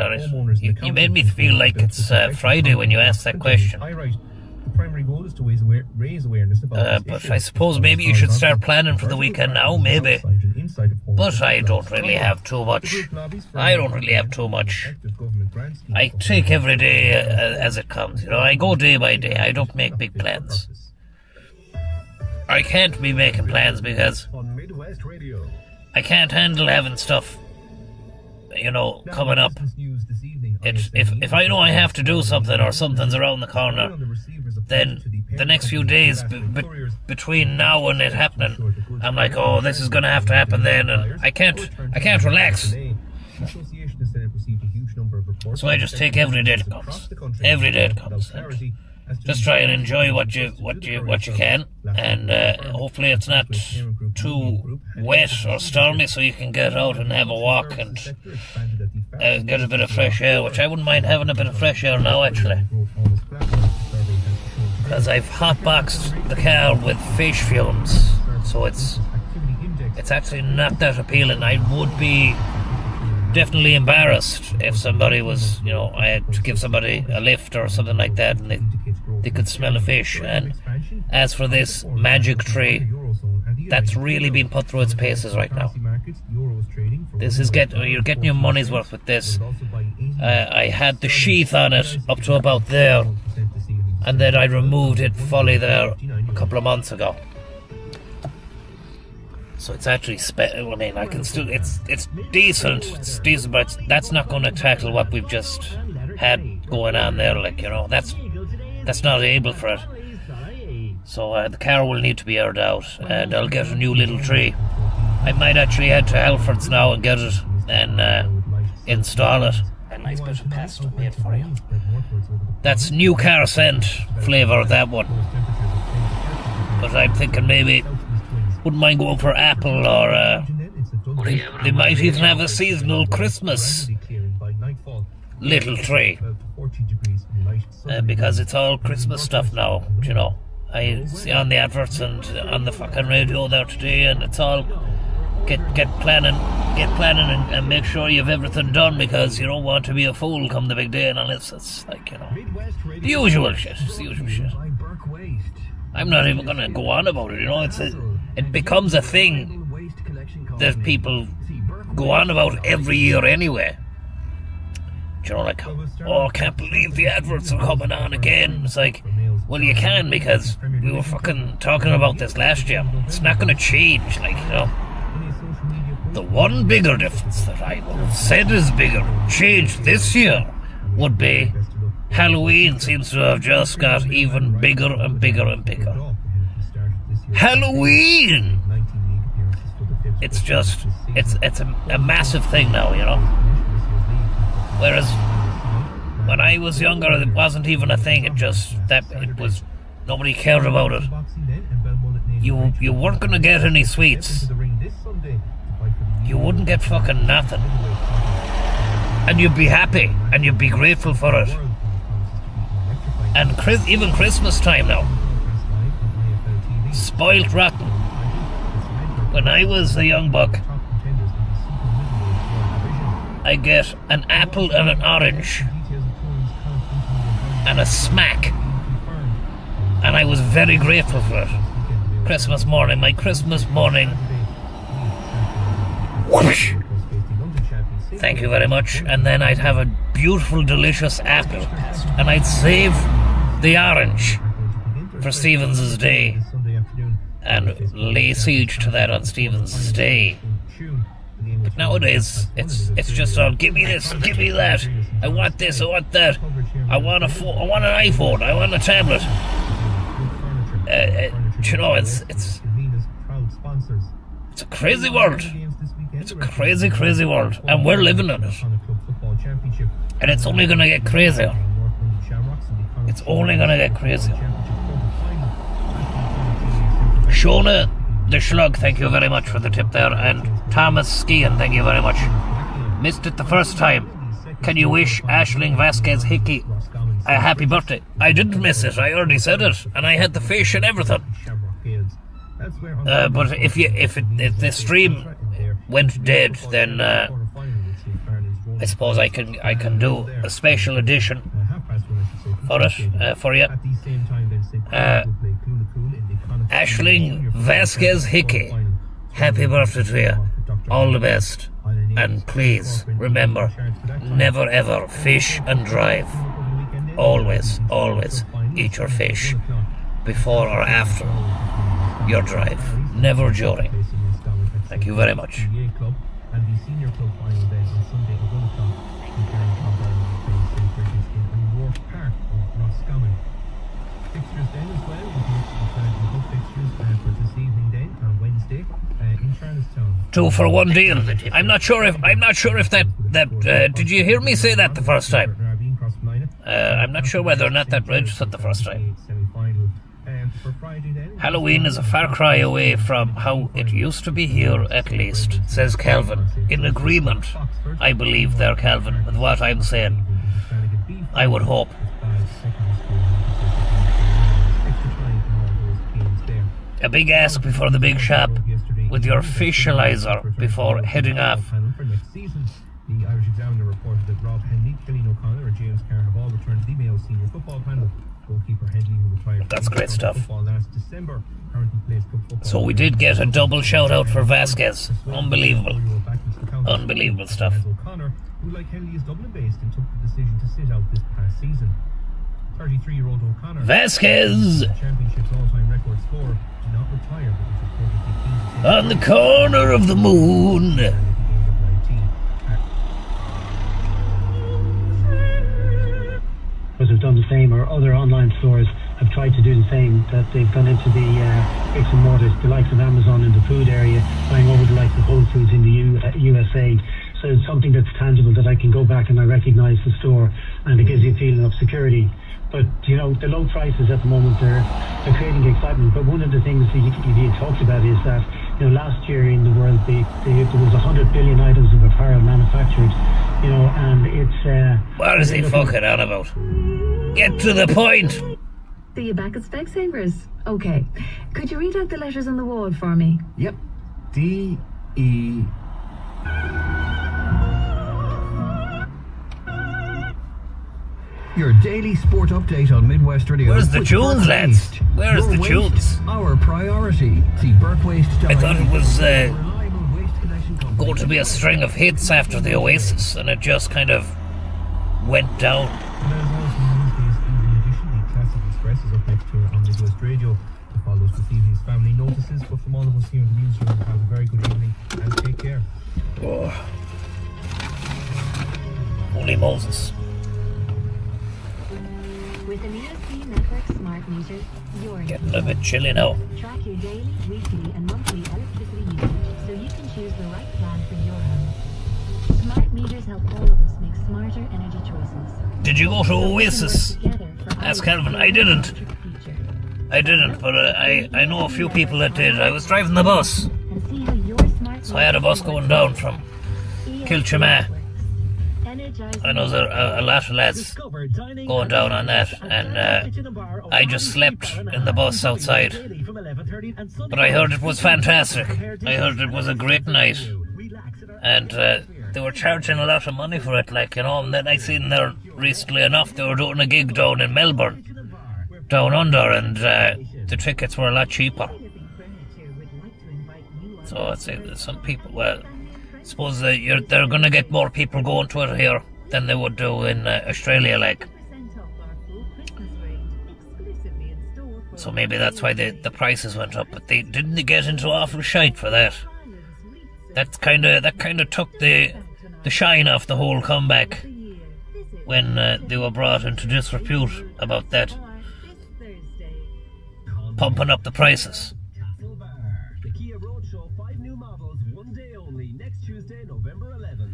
You made me feel like it's Friday when you asked that question. The primary goal is to raise awareness about but I suppose maybe you should start planning for the weekend now, maybe. But I don't really have too much. I take every day as it comes, you know. I go day by day. I don't make big plans. I can't be making plans because I can't handle having stuff you know, coming up. News this evening, If I know I have to do something or something's around the corner, then the next few days between now and it happening, I'm like, oh, this is going to have to happen then, and I can't relax. So I just take every day that comes. Every day it comes. And just try and enjoy what you can, and hopefully it's not too wet or stormy, so you can get out and have a walk and get a bit of fresh air, which I wouldn't mind having a bit of fresh air now, actually, because I've hotboxed the car with fish fumes, so it's actually not that appealing. I would be definitely embarrassed if somebody was, you know, I had to give somebody a lift or something like that, and they could smell the fish. And as for this magic tree, that's really been put through its paces right now. This is you're getting your money's worth with this. I had the sheath on it up to about there, and then I removed it fully there a couple of months ago. So it's actually, I mean, I can still, it's decent, but that's not going to tackle what we've just had going on there, like, you know, that's not able for it. So the car will need to be aired out, and I'll get a new little tree. I might actually head to Halfords now and get it and install it. A nice bit of pasta made for you. That's new car scent flavour, that one. But I'm thinking maybe wouldn't mind going for apple, or they might even have a seasonal Christmas little tree, because it's all Christmas stuff now, you know. I see on the adverts and on the fucking radio there today, and it's all get planning and make sure you have everything done, because you don't want to be a fool come the big day, and unless it's like, you know, the usual shit. It's the usual shit. I'm not even gonna go on about it, you know. It becomes a thing that people go on about every year anyway. You know, like, oh, I can't believe the adverts are coming on again. It's like, well, you can, because we were fucking talking about this last year. It's not going to change, like, you know. The one bigger difference that I would have said is bigger, changed this year, would be Halloween seems to have just got even bigger and bigger and bigger. Halloween! It's just, it's a massive thing now, you know. Whereas when I was younger, it wasn't even a thing. It was, nobody cared about it. You weren't gonna get any sweets. You wouldn't get fucking nothing. And you'd be happy, and you'd be grateful for it. And even Christmas time now, spoilt rotten. When I was a young buck, I get an apple and an orange and a smack, and I was very grateful for it. Christmas morning, my Christmas morning, whoosh, thank you very much, and then I'd have a beautiful delicious apple, and I'd save the orange for Stephen's Day and lay siege to that on Stephen's Day. But nowadays, it's just all, give me this, give me that, I want this, I want that, I want an iPhone, I want a tablet. You know, it's a crazy world. It's a crazy, crazy world, and we're living in it. And it's only gonna get crazier. It's only gonna get crazier. Shona the Shlug, thank you very much for the tip there, and Thomas Skian, thank you very much. Missed it the first time. Can you wish Aisling Vasquez Hickey a happy birthday? I didn't miss it, I already said it, and I had the fish and everything. But if the stream went dead, then I suppose I can do a special edition for it, for you. Aisling Vasquez Hickey, happy birthday to you. All the best. And please remember, never ever fish and drive. Always, always eat your fish before or after your drive. Never during. Thank you very much. and the senior club final then on Sunday at 1 o'clock. Comparing Clonball will play St. Bridget's in O'Rourke Park of Roscommon. Fixtures then as well, we can good fixtures for this evening then on Wednesday in Charlestown. 2 for 1 deal. I'm not sure if that did you hear me say that the first time? I'm not sure whether or not that registered the first time. Halloween is a far cry away from how it used to be here, at least, says Calvin. In agreement, I believe there, Calvin, with what I'm saying. I would hope. A big ask before the big shop with your facializer before heading off. The Irish Examiner reported that Rob Henley, Killian O'Connor and James Carr have all returned to the Mayo senior football panel. Goalkeeper Henley, who retired That's great stuff. last December, currently plays club football. So we did get a double shout out for Vasquez. Unbelievable. Unbelievable stuff. O'Connor, who like Henley is Dublin based and took the decision to sit out this past season. 33-year-old O'Connor, Vasquez! Championship's all-time record scorer, did not retire but was reportedly keen to On the corner of the moon. Have done the same, or other online stores have tried to do the same, that they've gone into the bricks and mortars, the likes of Amazon in the food area, buying over the likes of Whole Foods in the USA. So it's something that's tangible, that I can go back and I recognise the store, and it gives you a feeling of security. But you know, the low prices at the moment, they're creating excitement. But one of the things that you talked about is that, you know, last year in the world there was 100 billion items of apparel manufactured, you know, and it's what is he fucking on about? Get to the point. See you back at Specsavers. Okay. Could you read out the letters on the wall for me? Yep. D-E... Your daily sport update on Midwest Radio. Where's the tunes, lads? Where's the tunes? Our priority. See Burkewaste. I thought it was going to be a string of hits after the Oasis, and it just kind of went down. And as always, Wednesday's evening edition, the Classic Express is up next to on Midwest Radio to follow this evening's family notices. But from all of us here in the newsroom, have a very good evening and take care. Oh. Holy Moses. With an ESP Network smart meter, you're Getting a bit chilly now. track your daily, weekly and monthly electricity usage so you can choose the right plan for your home. Smart meters help all of us make smarter energy choices. Did you go to Oasis? Together for Ask our Calvin. I didn't. I didn't, but I know a few people that did. I was driving the bus. and see how your smart So I had a bus going down from Kilchima. I know there are a lot of lads going down on that, and I just slept in the bus outside. But I heard it was fantastic. I heard it was a great night, and they were charging a lot of money for it, like, you know. And then I seen there recently enough, they were doing a gig down in Melbourne, down under, and the tickets were a lot cheaper. So I'd say that some people, well, I suppose they're going to get more people going to it here than they would do in Australia, like. So maybe that's why the prices went up, but they didn't get into awful shite for that. That kind of took the shine off the whole comeback when they were brought into disrepute about that, pumping up the prices.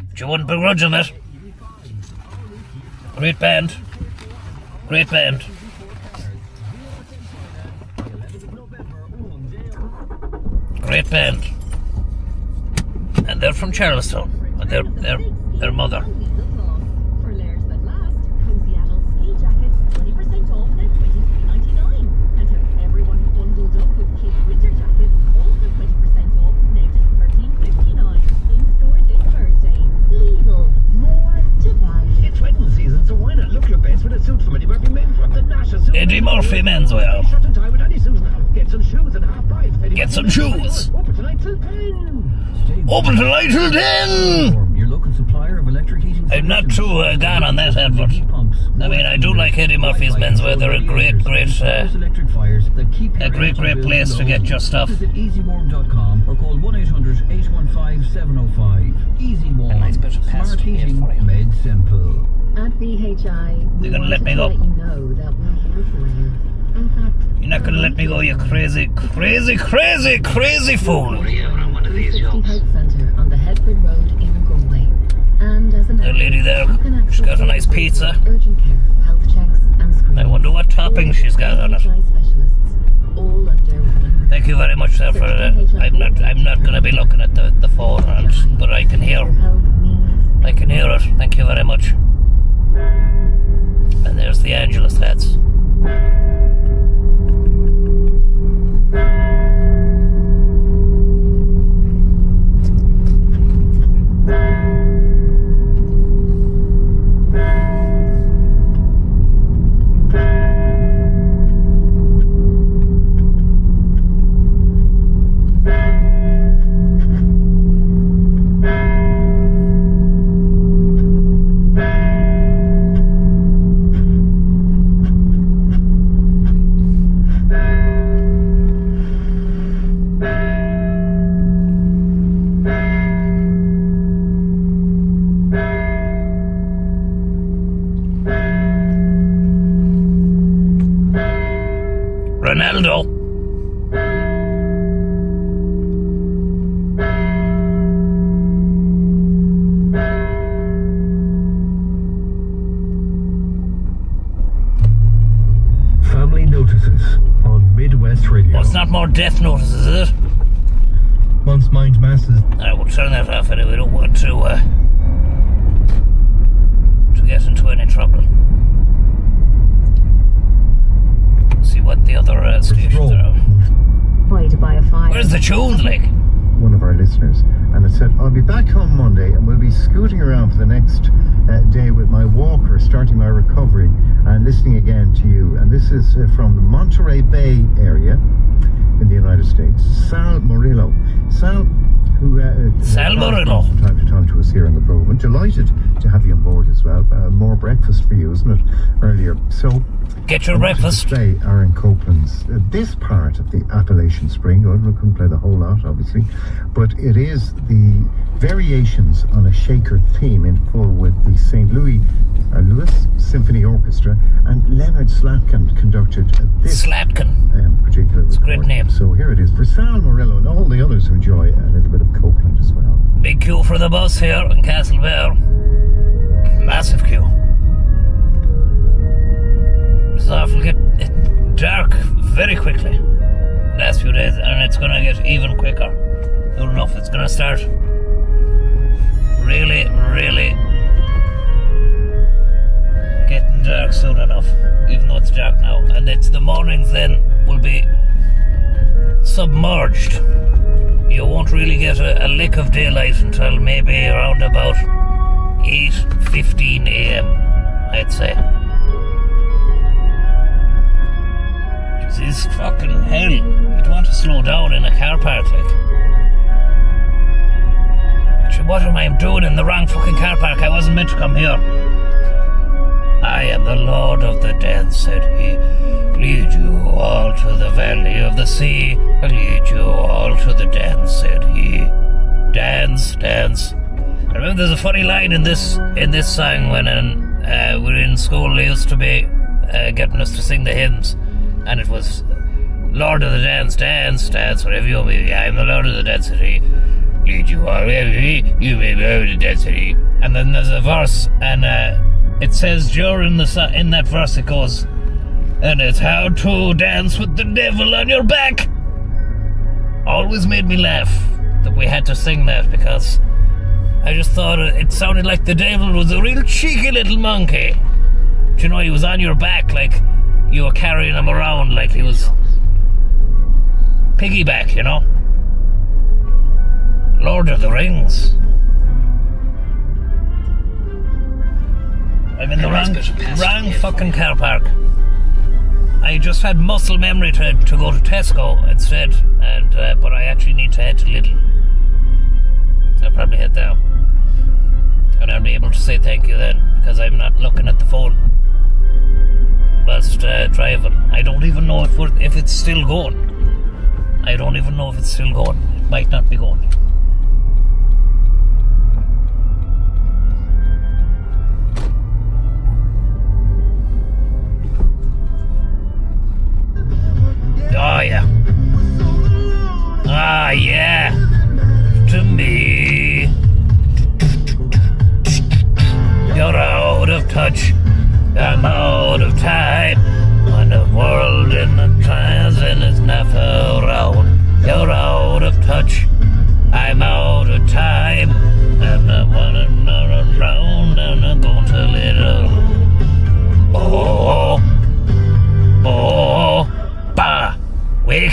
But you wouldn't begrudge them it. Great band. Great band. Great band. And they're from Charlestown. And their mother. For layers that last, cozy adult ski jackets 20% off now $23.99. And have everyone bundled up with kids' winter jackets also 20% off now just $13.59. In store this Thursday. Lidl, more to value. It's wedding season, so why not look your best with a suit from Eddie Murphy Menswear? The National Suit. Eddie Murphy Menswear. Shut in time with any suit now. Get some shoes at half price. Get some shoes. Open tonight till 10. Open tonight till 10. Your local supplier of electric heating. I'm not too gone on that advert. I mean, I do like Eddie Murphy's Menswear. They're a great place to get your stuff. Visit easywarm.com or call 1-800-815-6 705. Easy one. A nice bit of Smart pasta made heating for you. made simple. At VHI, we You're gonna let wanted me to go? let you know that we're here for you. In fact, You're not gonna let me go, you crazy, crazy, crazy, crazy fool. What do you have on one of these 360 jobs? Health Centre on the Headford Road in Galway. And as an The lady there, you can she's got a access nice pizza. urgent care, health checks, and screenings. I wonder what topping she's got on it. VHI specialists, all under one. Thank you very much, sir, for that. I'm not gonna be looking at the phone, but I can hear. I can hear it. Thank you very much. And there's the Angelus hats. Ronaldo. Family notices on Midwest Radio. Oh, it's not more death notices, is it? Once mind masses. I will turn that off anyway. We don't want to get into any trouble. See what the other stations are. Why to buy a fire? Where's the tunes, like? One of our listeners, and it said, I'll be back home Monday and we'll be scooting around for the next day with my walker, starting my recovery and listening again to you. And this is from the Monterey Bay area in the United States. Sal Murillo. Sal, who Sal Murillo. From time to time to us here on the program. Delighted to have you on board as well. More breakfast for you, isn't it? Earlier. So get your breakfast. Today are in Copeland's this part of the Appalachian Spring. We couldn't play the whole lot, obviously, but it is the variations on a shaker theme in full with the St. Louis Symphony Orchestra, and Leonard Slatkin conducted this particular it's a great name. So here it is for Sal Murillo and all the others who enjoy a little bit of Copeland as well. Big queue for the bus here in Castlebear. Massive queue. It's awful get dark very quickly last few days, and it's going to get even quicker. Soon enough, it's going to start really getting dark soon enough, even though it's dark now. And it's the mornings then will be submerged. You won't really get a lick of daylight until maybe around about 8:15 a.m. I'd say. This fucking hell. You'd want to slow down in a car park, like. Actually, what am I doing in the wrong fucking car park? I wasn't meant to come here. I am the Lord of the Dance, said he. Lead you all to the valley of the sea. I lead you all to the dance, said he. Dance, dance. I remember there's a funny line in this song when we were in school. They used to be getting us to sing the hymns. And it was Lord of the Dance, dance, dance, whatever you may be. I'm the Lord of the Dance, city. Lead you all, you may be over the dance, city. And then there's a verse, and it says during in that verse it goes, and it's how to dance with the devil on your back. Always made me laugh that we had to sing that, because I just thought it sounded like the devil was a real cheeky little monkey. Do you know, he was on your back, like you were carrying him around like he was piggyback, you know. Lord of the Rings. I'm in the wrong fucking car park. I just had muscle memory to go to Tesco instead, and but I actually need to head to Lidl. I'll probably head there, and I'll be able to say thank you then, because I'm not looking at the phone whilst driving. I don't even know if it's still going. I don't even know if it's still going. It might not be going.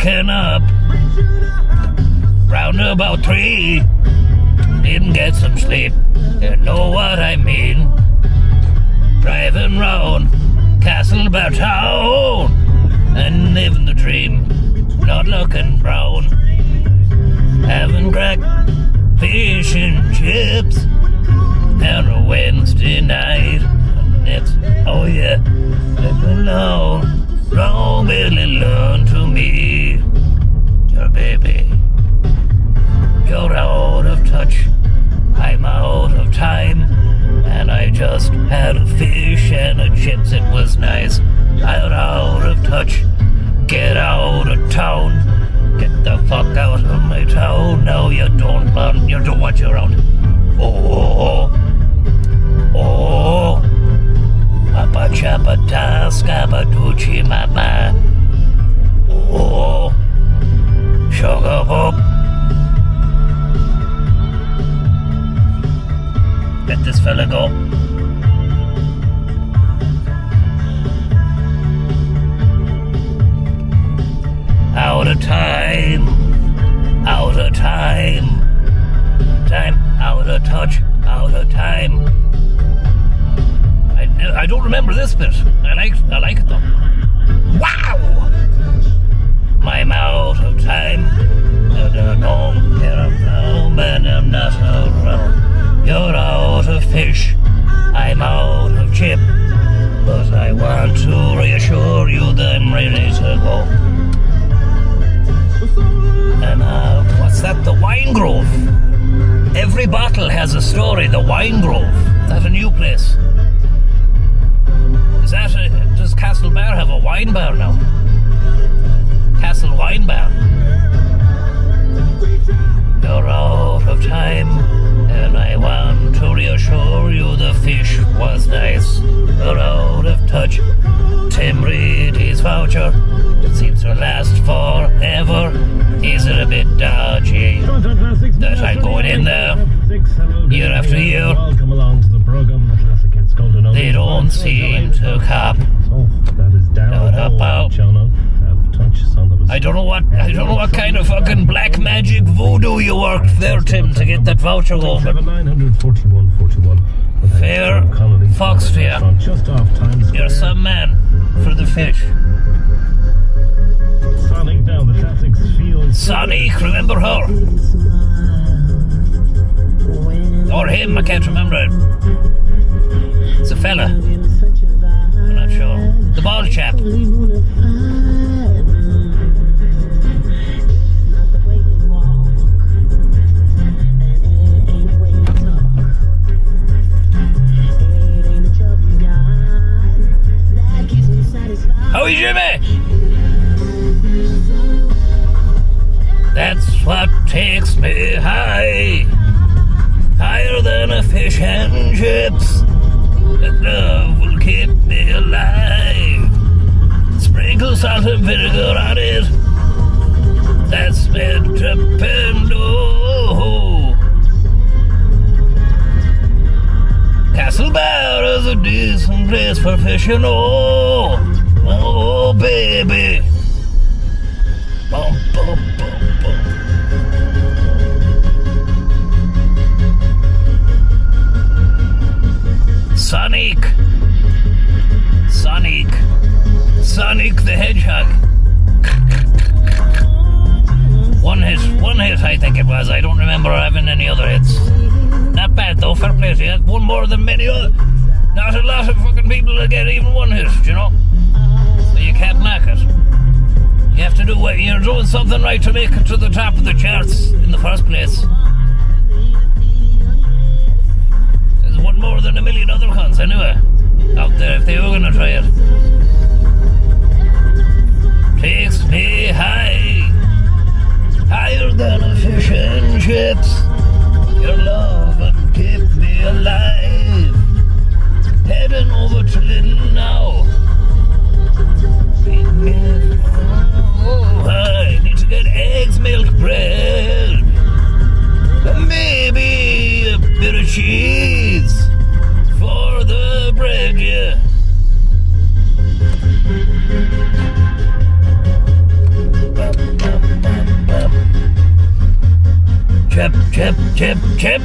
waking up round about 3. Didn't get some sleep, you know what I mean. Driving round Castlebar town and living the dream, not looking brown. Having cracked fish and chips on a Wednesday night. And it's, oh yeah, long Billy learn to me. Your baby, you're out of touch, I'm out of time, and I just had a fish and a chips, it was nice. I'm out of touch, get out of town, get the fuck out of my town. No, you don't want you around. Oh, Papa Chapa Taskaba Duchi Mama. Oh, Sugar Pop. Let this fella go. Out of time, out of time, time, out of touch, out of time. I don't remember this bit. I like it though. Wow! I'm out of time. I don't know, get up now, man, I'm not around. You're out of fish, I'm out of chip, but I want to reassure you that I'm ready to go. And what's that? The Wine Grove. Every bottle has a story. The Wine Grove. Is that a new place? Does Castlebar have a wine bar now? Castle Wine Bar. You're out of time, and I want to reassure you the fish was nice. You're out of touch. Tim Reedy's voucher seems to last forever. Is it a bit dodgy that I'm going in there year after year? They don't seem to cop. I don't know what kind of fucking black magic voodoo you worked there, Tim, to get that voucher going. Fair fox to you. You're some man for the fish. Sonic, remember her? Or him, I can't remember it. It's a fella. I'm not sure. The bald chap. Howie Jimmy! That's what takes me high, higher than a fish and chips. That love will keep me alive. Sprinkle salt and vinegar on it. That's meant to pendle. Castlebar is a decent place for fishing. Oh, baby. Bum, bum, bum, bum. Sonic the Hedgehog. One hit I think it was. I don't remember having any other hits. Not bad though, fair play to you. One more than many other. Not a lot of fucking people that get even one hit, you know. So you can't knock it. You have to do what you're doing something right to make it to the top of the charts in the first place. There's one more than a million other cons anyway out there if they were gonna try it. Takes me high, higher than a fish and chips. Your love and keep me alive. Heading over to Little now. Oh, I need to get eggs, milk, bread, maybe a bit of cheese for the bread, yeah. Chip, chip, chip, chip.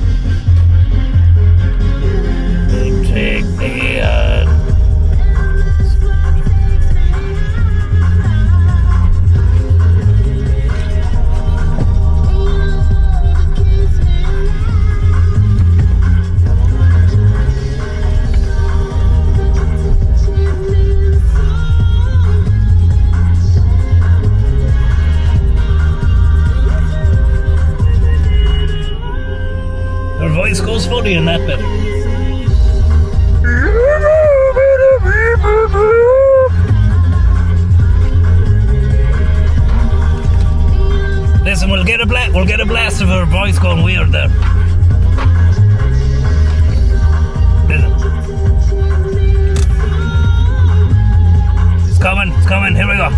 Take me on. Her voice goes funny in that bit. Listen, we'll get a blast of her voice going weird there. Listen. It's coming, here we go.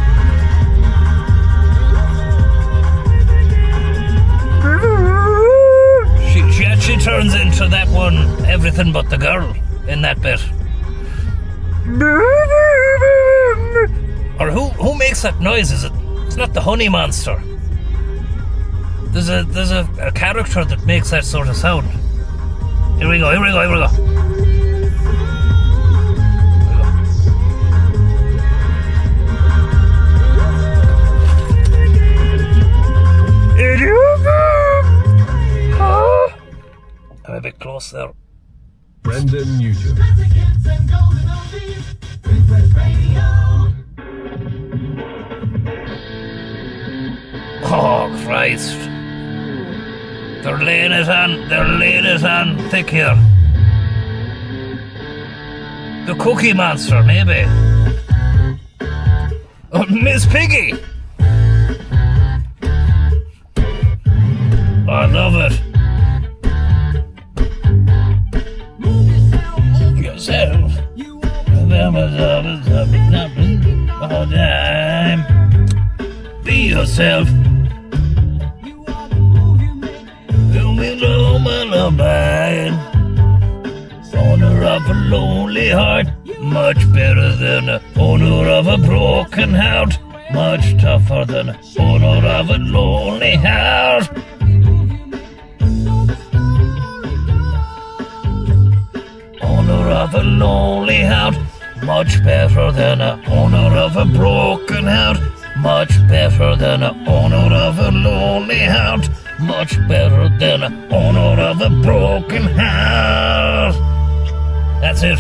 She actually turns into that one, everything but the girl, in that bit. Or who makes that noise? It's not the honey monster. There's a character that makes that sort of sound. Here we go. I'm a bit close there. Brendan Newton. Oh Christ. They're laying it on thick here. The Cookie Monster, maybe. Oh, Miss Piggy! I love it. Yourself. All time. Be yourself. Owner of a lonely heart, much better than the owner of a broken heart, much tougher than the owner of a lonely heart. Owner of a lonely heart, much better than the owner of a broken heart, much better than the owner of a lonely heart. Much better than the owner of a broken heart. That's it.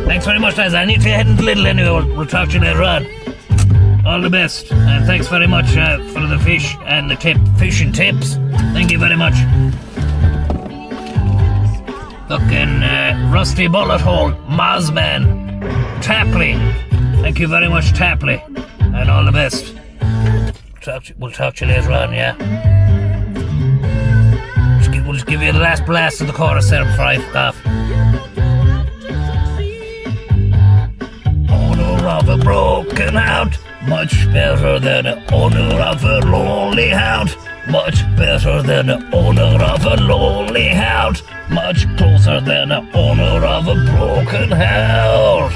Thanks very much, guys. I need to head into Lidl anyway. We'll talk to you later on. All the best. And thanks very much for the fish and the fishing tips. Thank you very much. Fucking Rusty Bullet Hole, Mozman, Tapley. Thank you very much, Tapley. And all the best. We'll talk to you later on, yeah? We'll just give you the last blast of the chorus there before I fuck off. Owner of a broken heart, much better than the owner of a lonely heart. Much better than the owner of a lonely heart. Much closer than the owner of a broken heart.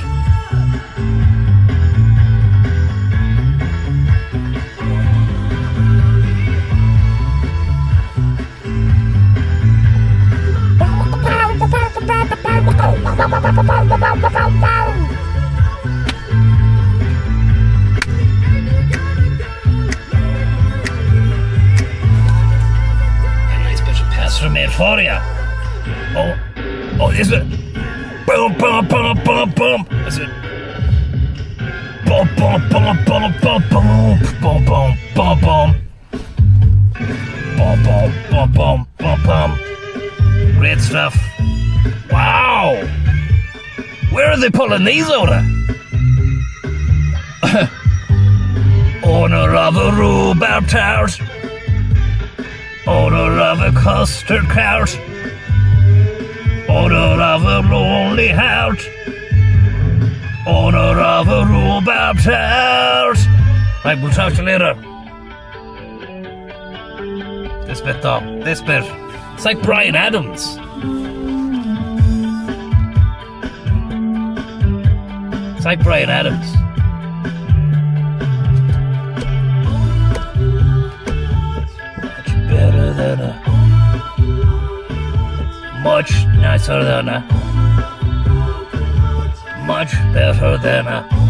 Nice bit of pastor made for you. Oh, is it? Boom, boom, boom, boom, boom. Is it? Boom, boom, boom, boom, boom, boom, boom, boom, boom, boom. Boom, boom, boom, boom, boom, boom. Great stuff. Wow! Where are they pulling these out of? Owner of a rhubarb tart. Owner of a custard cart. Owner of a lonely heart. Owner of a rhubarb tart. Right, we'll talk to you later. This bit though, this bit. It's like Bryan Adams. It's like Bryan Adams. Much better than a much nicer than a, much better than a.